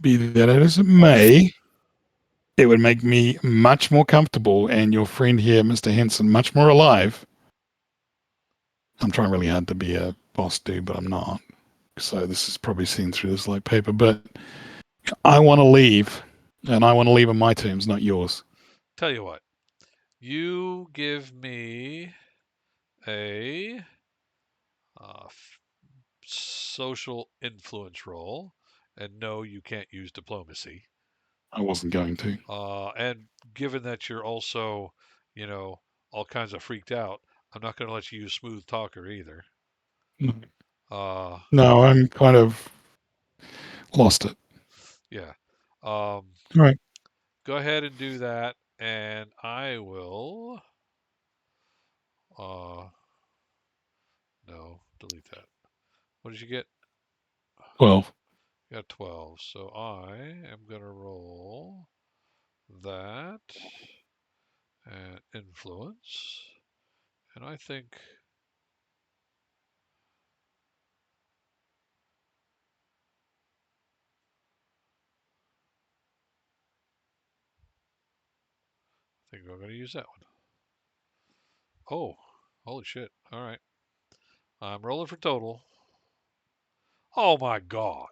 Be that as it may, it would make me much more comfortable and your friend here, Mr. Henson, much more alive. I'm trying really hard to be a boss dude, but I'm not. So this is probably seen through this like paper, but I want to leave, and I want to leave on my terms, not yours. Tell you what, you give me a social influence role, and no, you can't use diplomacy. I wasn't going to. And given that you're also, all kinds of freaked out, I'm not going to let you use smooth talker either. Uh, No, I'm kind of lost it. yeah. All right. Go ahead and do that, and I will. No, delete that. What did you get? 12. You got 12. So I am going to roll that and influence. And I think I'm going to use that one. Oh, holy shit. All right. I'm rolling for total. Oh my god.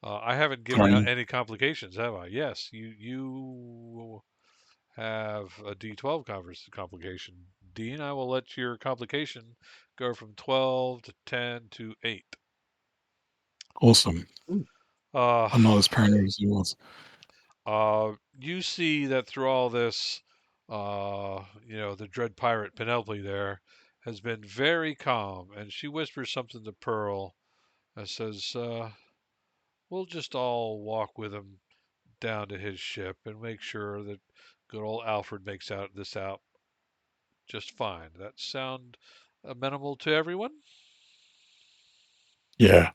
I haven't given out Sorry. any complications, have I? Yes, you have a D12 complication. Dean, I will let your complication go from 12 to 10 to 8. Awesome. Uh, I'm not as paranoid as he was. you see that through all this, the dread pirate Penelope there has been very calm, and she whispers something to Pearl and says, we'll just all walk with him down to his ship and make sure that good old Alfred makes this out just fine. That sound amenable to everyone? Yeah.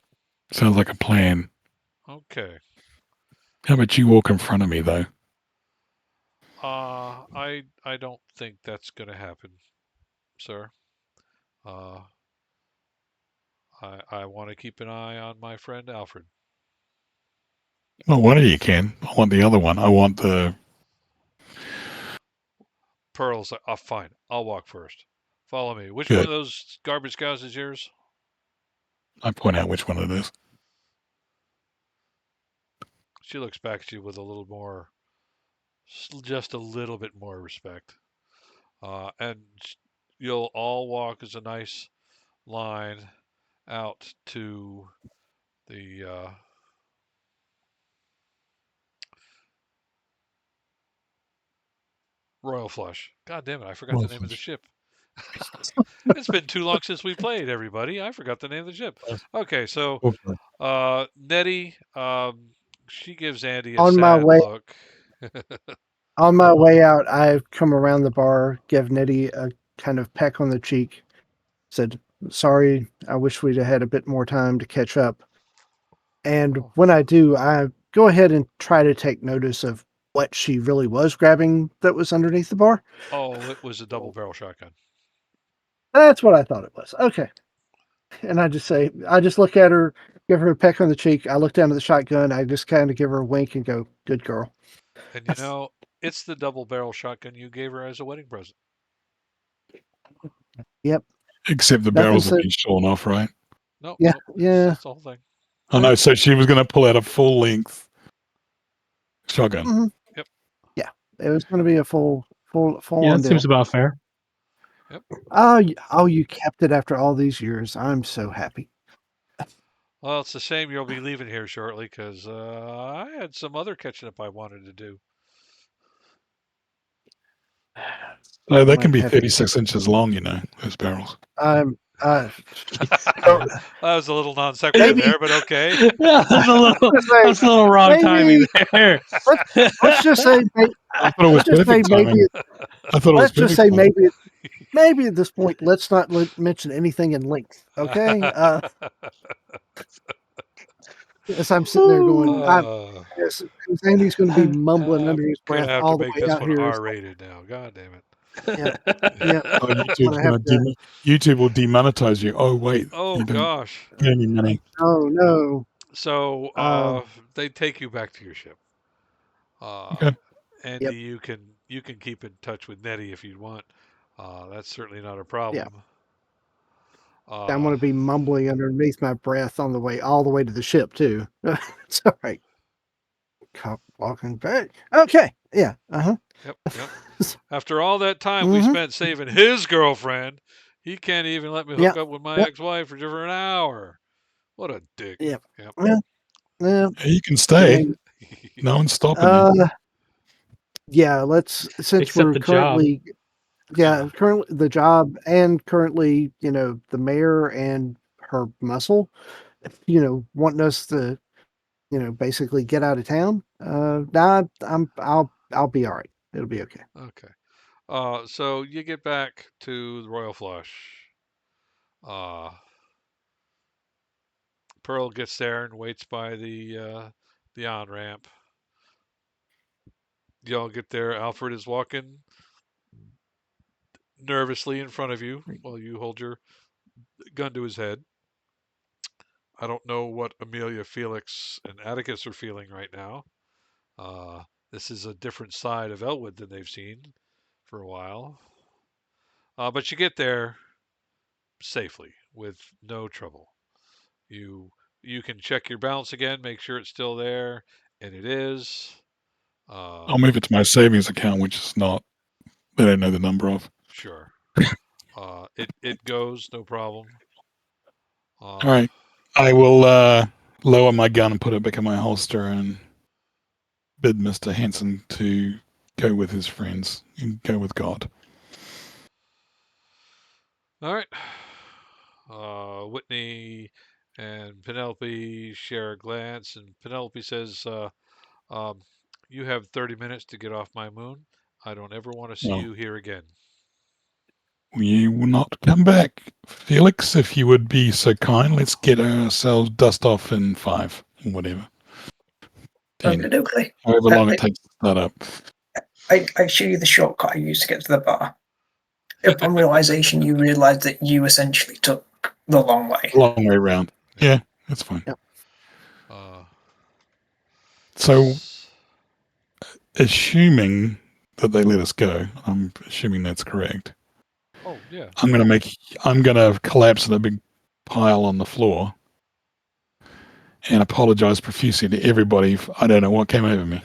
Sounds like a plan. Okay. How about you walk in front of me, though? I don't think that's going to happen, sir. Uh, I want to keep an eye on my friend Alfred. Well, one of you can. I want the other one. I want the. Pearl's like, oh, fine. I'll walk first. Follow me. Which one of Good. those garbage cows is yours? I point out which one it is. She looks back at you with a little more, just a little bit more respect. And you'll all walk as a nice line out to the Royal Flush. God damn it, I forgot the name of the ship. It's been too long since we played, everybody. I forgot the name of the ship. Okay, so Nettie, she gives Andy a On my sad way look. on my way out, I come around the bar, give Nitty a kind of peck on the cheek, said, "Sorry, I wish we'd have had a bit more time to catch up." And Oh, when I do, I go ahead and try to take notice of what she really was grabbing that was underneath the bar. oh, it was a double barrel shotgun. That's what I thought it was. Okay. And I just look at her, give her a peck on the cheek. I look down at the shotgun. I just kind of give her a wink and go, "Good girl." And it's the double barrel shotgun you gave her as a wedding present. Yep. Except the Nothing barrels have said, been shorn off, right? Nope, yeah, nope. yeah. It's the whole thing. I know. So she was going to pull out a full length shotgun. Mm-hmm. Yep. Yeah. It was going to be a full Yeah, on it seems deal. about fair. Yep. Oh, you kept it after all these years. I'm so happy. Well, it's a shame you'll be leaving here shortly because I had some other catching up I wanted to do. So they can Might be have to. 36 inches long, those barrels. I'm Uh, that so was a little non sequitur maybe there, but okay. Yeah, that's a little just say that's a little wrong timing maybe there. let's let's just say I thought it was let's just say perfect timing. I thought it was let's just perfect say timing. maybe at this point let's not mention anything in length. Okay. As I'm sitting there going, uh, as Andy's going to be mumbling I'm under his gonna breath have to all the make way this out one here. R It's like, rated now. God damn it. yep, yep. Oh, I'm YouTube's gonna have gonna to. YouTube will demonetize you. Oh wait, Oh you don't gosh. get any money. Oh no. So Um. they take you back to your ship. Uh, Okay. Andy, Yep. you can keep in touch with Nettie if you want. That's certainly not a Yeah. problem. I'm Uh, going to be mumbling underneath my breath on the way all the way to the ship too. It's all right. Cop walking back. Okay. Yeah. Uh yep, huh. yep. After all that time we Mm-hmm. spent saving his girlfriend, he can't even let me Yeah. hook up with my Yep. ex-wife for just an hour. What a dick. Yep. Yep. Yeah. Yeah. Yeah, you can stay. Dang. No one's stopping you. Uh. Yeah. Let's since Except we're the job. currently Yeah, currently the job and currently the mayor and her muscle wanting us to basically get out of town. Nah, I'll be all right. It'll be okay. okay. So you get back to the Royal Flush. Uh, Pearl gets there and waits by the on ramp. Y'all get there. Alfred is walking nervously in front of you while you hold your gun to his head. I don't know what Amelia, Felix, and Atticus are feeling right now. Uh, this is a different side of Elwood than they've seen for a while. But you get there safely with no trouble. You you can check your balance again, make sure it's still there, and it is. Uh, I'll move it to my savings account, which is not they don't know the number of. sure. It goes no problem. All Uh, right. I will lower my gun and put it back in my holster and bid Mr. Hanson to go with his friends and go with God. all right. Whitney and Penelope share a glance, and Penelope says, um, "You have 30 minutes to get off my moon. I don't ever want to see Well, you here again." we will not come back. Felix, if you would be so kind, let's get ourselves dust off in 5 or whatever. 10. Okay, okay. However long it takes to start up. I show you the shortcut I used to get to the bar. Upon realization, you realize that you essentially took the long way. Long way around. Yeah, that's fine. Yep. Uh, So, assuming that they let us go, I'm assuming that's correct. oh yeah. I'm gonna collapse in a big pile on the floor and apologize profusely to everybody. I don't know what came over me.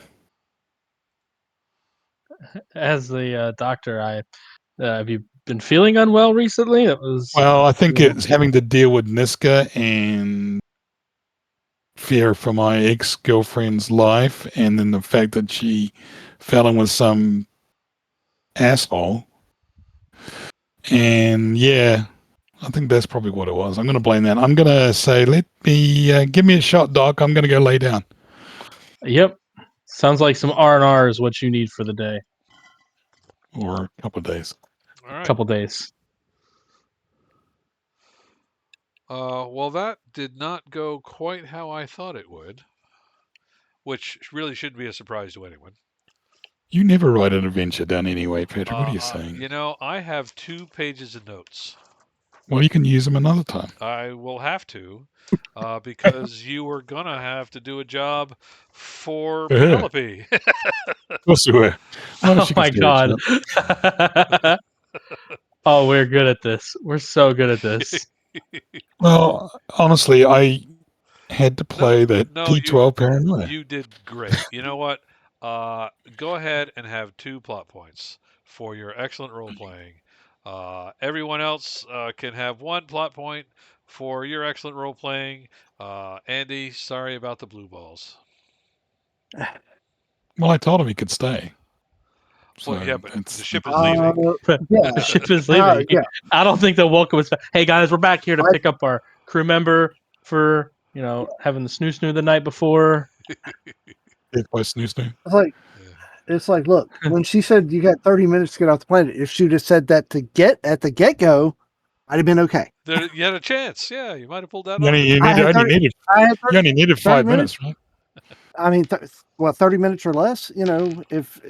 As the doctor, have you been feeling unwell recently? It was Well, I think you know, it's having to deal with Niska and fear for my ex-girlfriend's life, and then the fact that she fell in with some asshole. And yeah, I think that's probably what it was. I'm going to blame that. I'm going to say, let me give me a shot, doc. I'm going to go lay down. Yep. Sounds like some R&R is what you need for the day. Or a couple of days. All right. Couple days. Well, that did not go quite how I thought it would, which really shouldn't be a surprise to anyone. You never write an adventure down anyway, Peter. What are you saying? I have 2 pages of notes. Well, you can use them another time. I will have to, because you were gonna have to do a job for Of Penelope. course we were. Oh, Oh she can my steer a god. ship. Oh, we're good at this. We're so good at this. Well, honestly, I had to No, play that no, D12 paranoia. you did great. You know what? Go ahead and have 2 plot points for your excellent role playing. Everyone else can have 1 plot point for your excellent role playing. Andy, sorry about the blue balls. Well, I told him he could stay. So Well, yeah, but the it's ship is Uh, leaving. yeah, The ship is leaving. yeah. I don't think they'll welcome us back. Hey guys, we're back here to I- pick up our crew member for having the snoo the night before. Death by Snoo Snoo. It's like Yeah. it's like, look, when she said you got 30 minutes to get off the planet, if she'd have said that to get at the get go, I'd have been okay. You had a chance. Yeah, you might have pulled that You off. only, you I need, had only 30. needed I had you only needed 30 5 minutes. minutes, right? I mean, 30 minutes or less. If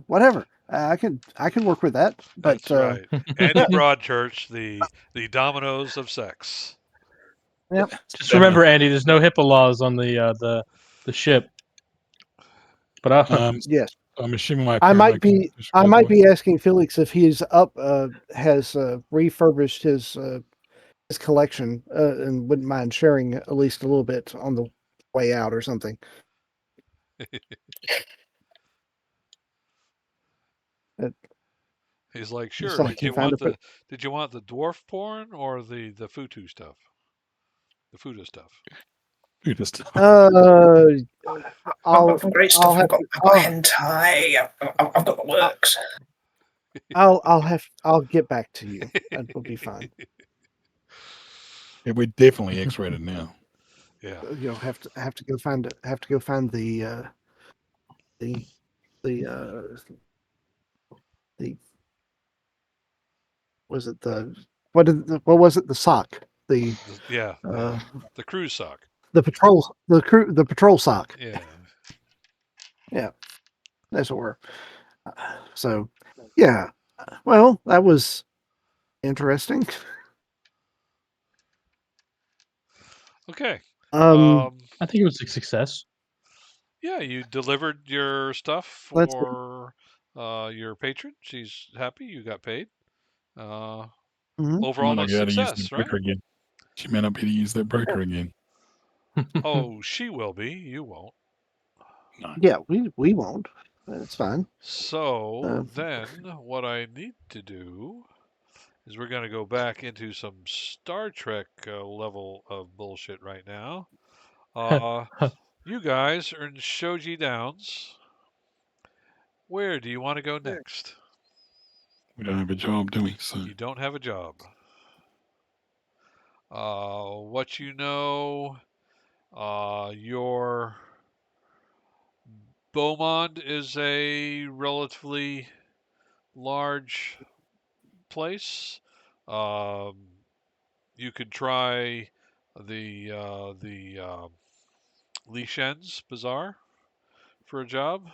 whatever, I could work with that. But That's right. Andy yeah, Broadchurch, the dominoes of sex. yeah. Just remember, Andy, there's no HIPAA laws on the ship. But Yes. I'm assuming my I parent might might come be fish I goes might away. be asking Felix if he's has refurbished his collection and wouldn't mind sharing at least a little bit on the way out or something. It, He's like, just sure. like Did you you found want a the did you want the dwarf porn or the futu stuff? The futa stuff. You just uh I've got some great I'll stuff. have I've got hentai. I've got the works. I'll get back to you. That will be fine. yeah, we're definitely X-rated now. Yeah. Have to go find the the the was it the what was it, the sock, Yeah. uh The cruise sock. the patrol sock. Yeah. Yeah, that's what we're so yeah. Well, that was interesting. Okay. Um, I think it was a success. Yeah, you delivered your stuff let's for your patron. She's happy. You got paid. Uh, mhm. She might overall, not a get able to use success, that right? breaker again. She may not be able to use that breaker again. Oh, she will be. You won't. No. Yeah, we won't. That's fine. So Uh, then, what I need to do is we're going to go back into some Star Trek level of bullshit right now. You guys are in Shoji Downs. Where do you want to go next? We don't have a job, do we? So You don't have a job. What you know, your Beaumont is a relatively large place. Um, you could try the Li Shen's Bazaar for a job,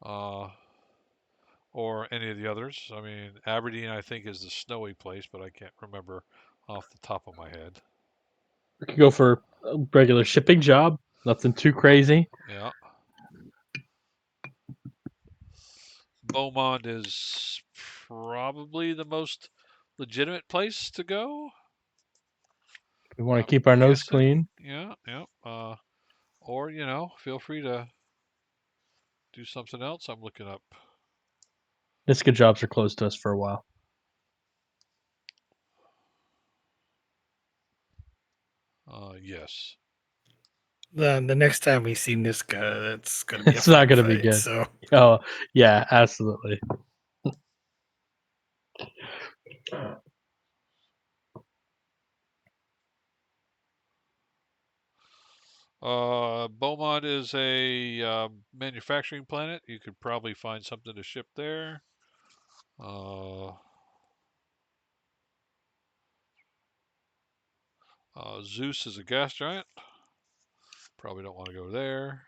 uh, or any of the others. I mean, Aberdeen, I think, is the snowy place, but I can't remember off the top of my head. We could go for a regular shipping job. Nothing too crazy. Yeah, Beaumont is probably the most legitimate place to go. We want to I'm keep our nose guessing. clean. Yeah, yeah. Or feel free to do something else. I'm looking up. Niska jobs are closed to us for a while. Yes. The next time we see Niska, it's gonna be a It's not going to be fight. good. So Oh yeah, absolutely. Beaumont is a manufacturing plant. You could probably find something to ship there. Zeus is a gas giant. Probably don't want to go there.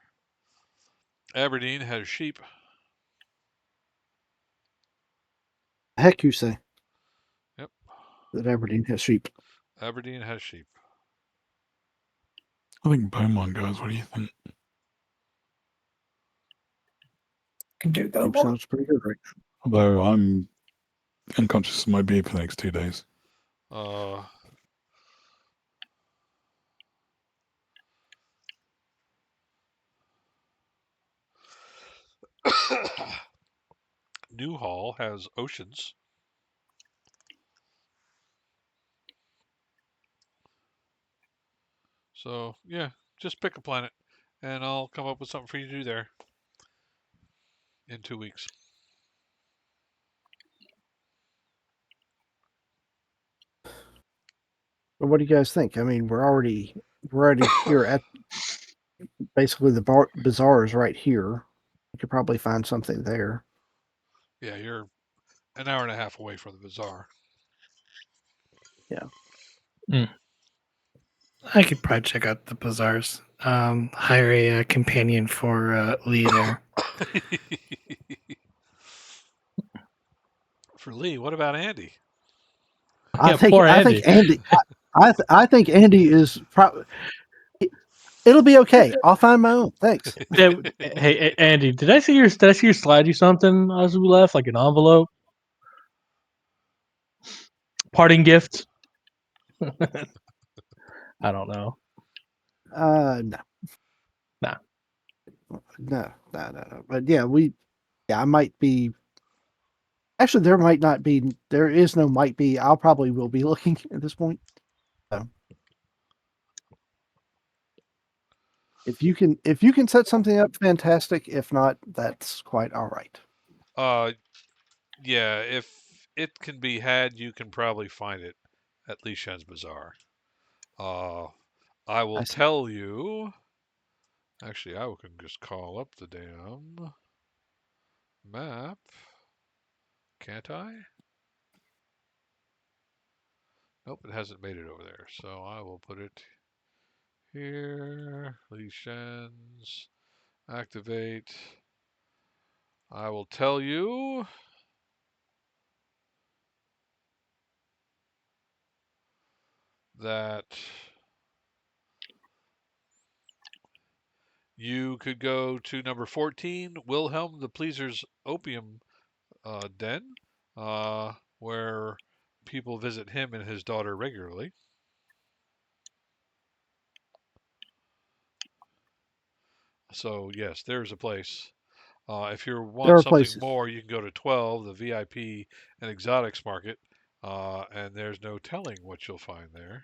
Aberdeen has sheep. heck, you say Yep. that Aberdeen has sheep? Aberdeen has sheep. I think Beaumont goes. What do you think? Can do Sheep Beaumont. sounds pretty good, right? Although I'm unconscious of my beer for the next 2 days. Uh, Newhall has oceans. So, yeah, just pick a planet and I'll come up with something for you to do there. In 2 weeks. But what do you guys think? I mean, we're already here at basically the bazaar is right here. You could probably find something there. Yeah, you're an hour and a half away from the bazaar. I could probably check out the bazaars. Hire a companion for Lee there. For Lee, what about Andy? Yeah, poor I Andy. think Andy. I think Andy is probably. It'll be okay. I'll find my own. Thanks. Hey, Andy, did I see your slide you something as we left, like an envelope? Parting gift? I don't know. No, Nah. no. But yeah, I might be. Actually, there might not be. There is no might be. I'll probably will be looking at this point. So, if you can set something up, fantastic. If not, that's quite all right. Yeah, if it can be had, you can probably find it at Li Shen's Bazaar. I will I see. tell you. Actually, I can just call up the damn map. Can't I? Nope, it hasn't made it over there. So I will put it here. Li Shen's. Activate. I will tell you that you could go to number 14, Wilhelm the Pleaser's Opium Den, where people visit him and his daughter regularly. So, yes, there's a place. If you There want are something places. more, you can go to 12, the VIP and exotics market, and there's no telling what you'll find there.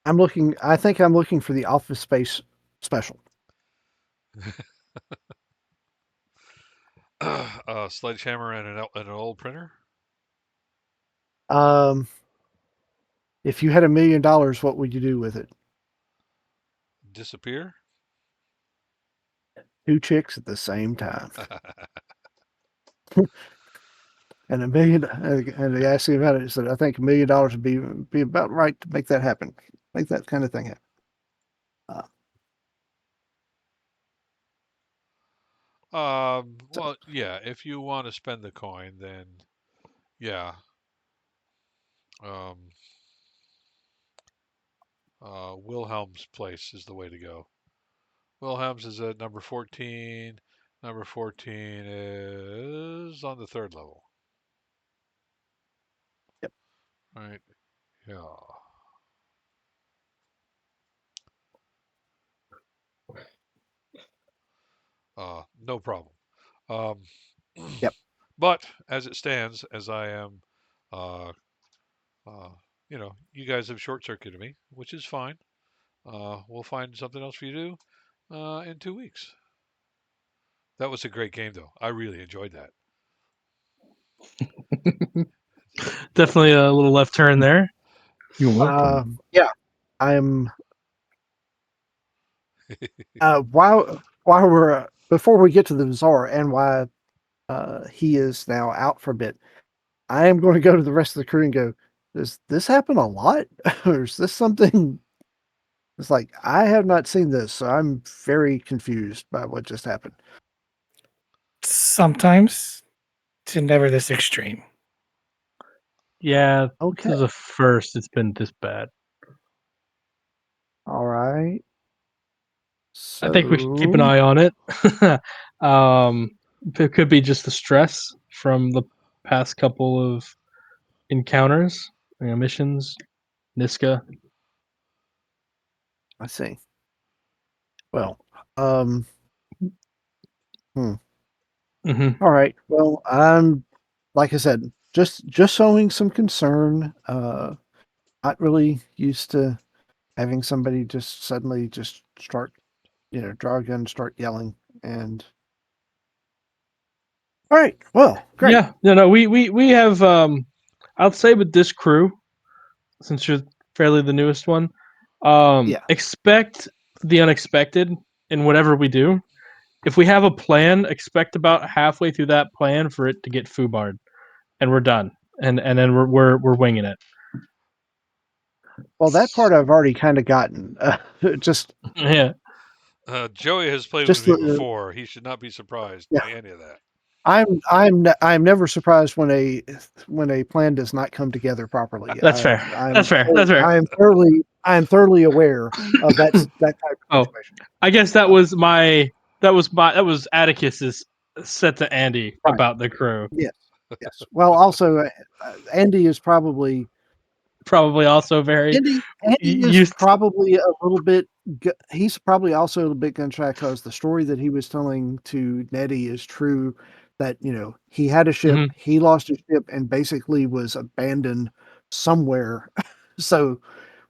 I'm looking. I think I'm looking for the Office Space special. Sledgehammer and an old printer. Um, if you had $1 million, what would you do with it? Disappear. 2 chicks at the same time, and $1 million. And they asked me about it. Said I think $1 million would be about right to make that happen. Make that kind of thing happen. So, Well, yeah, if you want to spend the coin, then yeah. Um, Wilhelm's place is the way to go. Wilhelm's is at number 14. Number 14 is on the third level. yep. Right. Yeah. No problem. Um, Yep. but as it stands, as I am, uh, uh, you guys have short circuited me, which is fine. We'll find something else for you to do in 2 weeks. That was a great game, though. I really enjoyed that. Definitely a little left turn there. You're welcome. Yeah. I'm. While we're before we get to the bazaar and why he is now out for a bit, I am going to go to the rest of the crew and go. Does this happen a lot, or is this something? It's like I have not seen this, so I'm very confused by what just happened. Sometimes, to never this extreme. Yeah, Okay. this is the first it's been this bad. All right. So I think we should keep an eye on it. It could be just the stress from the past couple of encounters, missions, Niska. I see. Well, um, Mm-hmm. all right. Well, I'm like I said, just showing some concern. Not really used to having somebody just suddenly just start draw a gun, start yelling, and all right, well, great. Yeah, no, we have. I'll say with this crew, since you're fairly the newest one, Yeah. expect the unexpected in whatever we do. If we have a plan, expect about halfway through that plan for it to get foobarred, and we're done, and then we're winging it. Well, that part I've already kind of gotten. Just Yeah, Joey has played with just me the before. He should not be surprised yeah. by any of that. I'm never surprised when a plan does not come together properly. that's fair. That's fair. That's fair. I am thoroughly aware of that type of Oh, situation. I guess that was Atticus's set to Andy Right. about the crew. Yes. Yes. Well, also, Andy is probably Probably also very Andy is used. probably a little bit. He's probably also a little bit gun shy because the story that he was telling to Nettie is true. That he had a ship, Mhm. he lost his ship, and basically was abandoned somewhere. So That's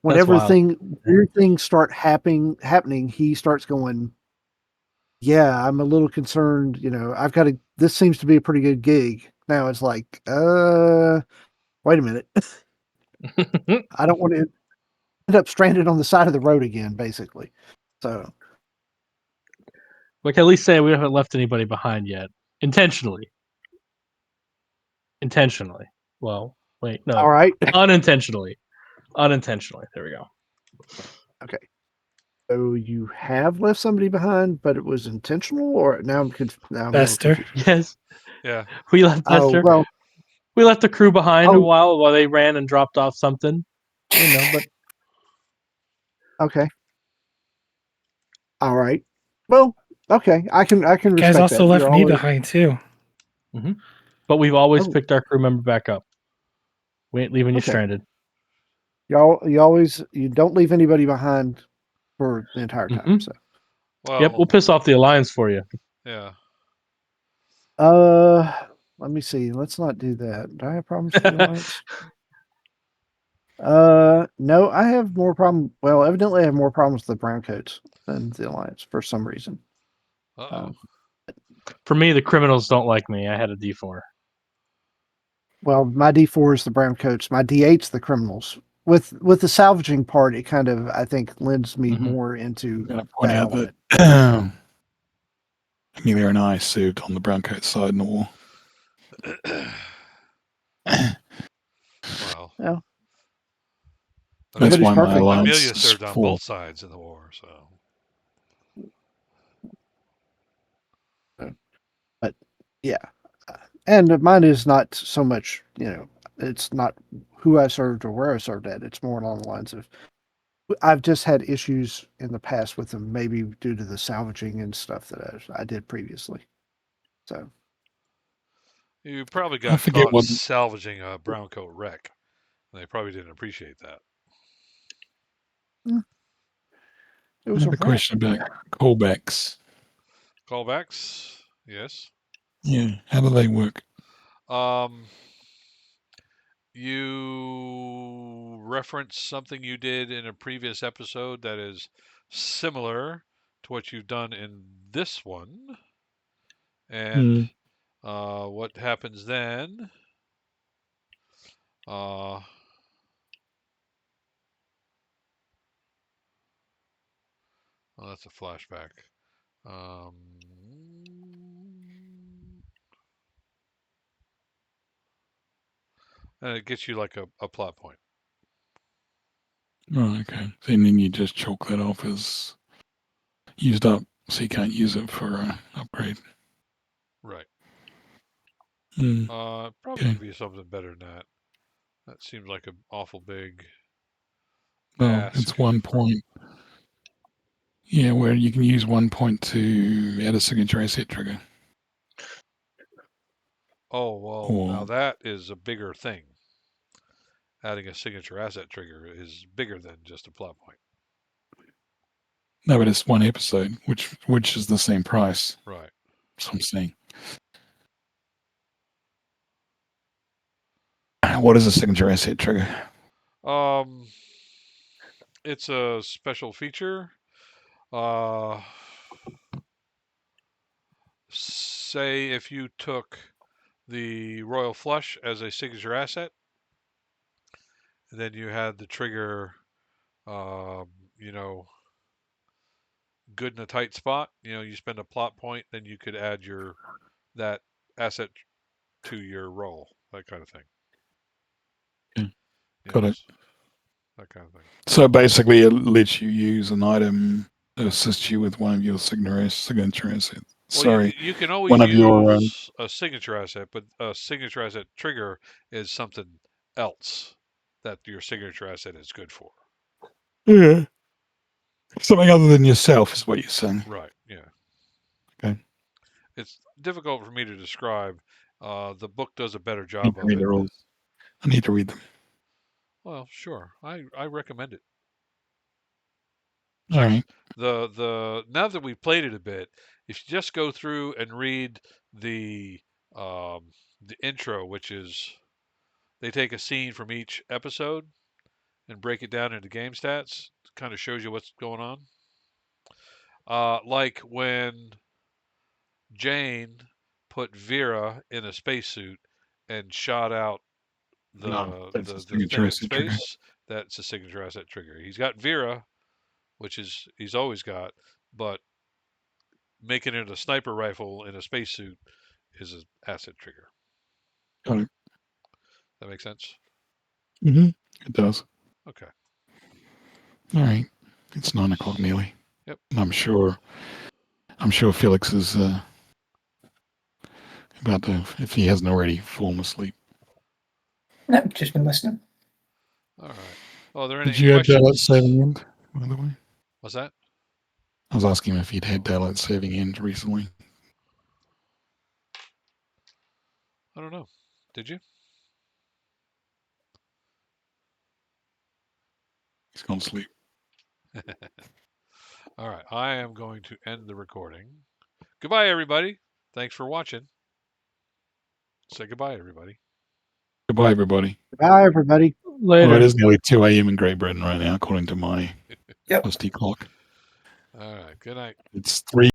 whenever wild. weird things start happening, he starts going, "Yeah, I'm a little concerned. I've got to. This seems to be a pretty good gig." Now it's like, wait a minute. I don't want to end up stranded on the side of the road again, basically. So, We can at least say we haven't left anybody behind yet, intentionally. Intentionally. Well, wait, all no, right. unintentionally. Unintentionally. There we go. Okay. So you have left somebody behind, but it was intentional, or now now I'm a little Bester. confused. Yes, Yeah. we left Oh Bester. well. We left the crew behind a Oh, while they ran and dropped off something. But okay. All right. Well, okay. I can You guys respect also that. left You're me always behind too. but we've always oh picked our crew member back up. We ain't leaving you okay. stranded. You don't leave anybody behind for the entire time. Hmm So Yep, Well, we'll piss off the alliance for you. yeah. uh, let me see. Let's not do that. Do I have problems with the alliance? No, I have more problem. Well, evidently, I have more problems with the Browncoats than the Alliance for some reason. Uh-oh. For me, the criminals don't like me. I had a D4. Well, my D4 is the Browncoats. My D8's the criminals. With the salvaging part, it kind of I think lends me Mhm. more I'm into going to point that out element. that Amelia and I served on the Browncoat side in the war. Well, Well, That's nobody's why my perfect. alliance Amelia is served on full. both sides in the war, so. But yeah, and mine is not so much. It's not who I served or where I served at. It's more along the lines of I've just had issues in the past with them, maybe due to the salvaging and stuff that I did previously. So, You probably I got forget caught what salvaging a brown coat wreck. And they probably didn't appreciate that. it I was a have a wreck. question about callbacks. Callbacks? Yes. Yeah, how do they work? Um, you reference something you did in a previous episode that is similar to what you've done in this one. And Hmm. what happens then? Uh, well, that's a flashback. Um, and it gets you like a plot point. Oh, okay. And then you just chalk that off as used up, so you can't use it for upgrade. Right. Hmm. Probably Okay. could be something better than that. That seems like an awful big Well, ask. it's 1 point. Yeah, where you can use 1 point to add a signature asset trigger. Oh, well, now Or that is a bigger thing. Adding a signature asset trigger is bigger than just a plot point. no, but it's one episode, which is the same price. Right. So I'm saying. What is a signature asset trigger? Um, it's a special feature. Uh, Say if you took the Royal Flush as a signature asset, and then you had the trigger, um, you know, good in a tight spot. You spend a plot point, then you could add that asset to your roll, that kind of thing. Yeah, You got know, it. that kind of thing. So basically, it lets you use an item to assist you with one of your signature assets. Well, Sorry, you can always one of your. use a signature asset, but a signature asset trigger is something else that your signature asset is good for. Yeah. Something other than yourself is what you're saying. Right. Yeah. Okay. It's difficult for me to describe. The book does a better I need job to of read it. the rules. I need to read them. Well, sure. I recommend it. All right. The now that we've played it a bit, if you just go through and read the the intro, which is they take a scene from each episode and break it down into game stats, kind of shows you what's going on. Like when Jane put Vera in a spacesuit and shot out No, that's a the thing signature in asset trigger. space, that's a signature asset trigger. He's got Vera, which is he's always got, but making it a sniper rifle in a spacesuit is an asset trigger. Got it. That makes sense? Mm-hmm. It does. Okay. All right. It's 9 o'clock nearly. Yep. And I'm sure Felix is about to, if he hasn't already, fallen asleep. No, just been listening. All right. Oh, are there Did any you have daylight questions? saving end, by the way? What's that? I was asking him if he'd had daylight saving end recently. I don't know. Did you? He's gone to sleep. All right. I am going to end the recording. Goodbye, everybody. Thanks for watching. Say goodbye, everybody. Goodbye, everybody. Bye, everybody. Later. Oh, it is nearly 2 a.m. in Great Britain right now, according to my Yep. rusty clock. All right. Good night. It's 3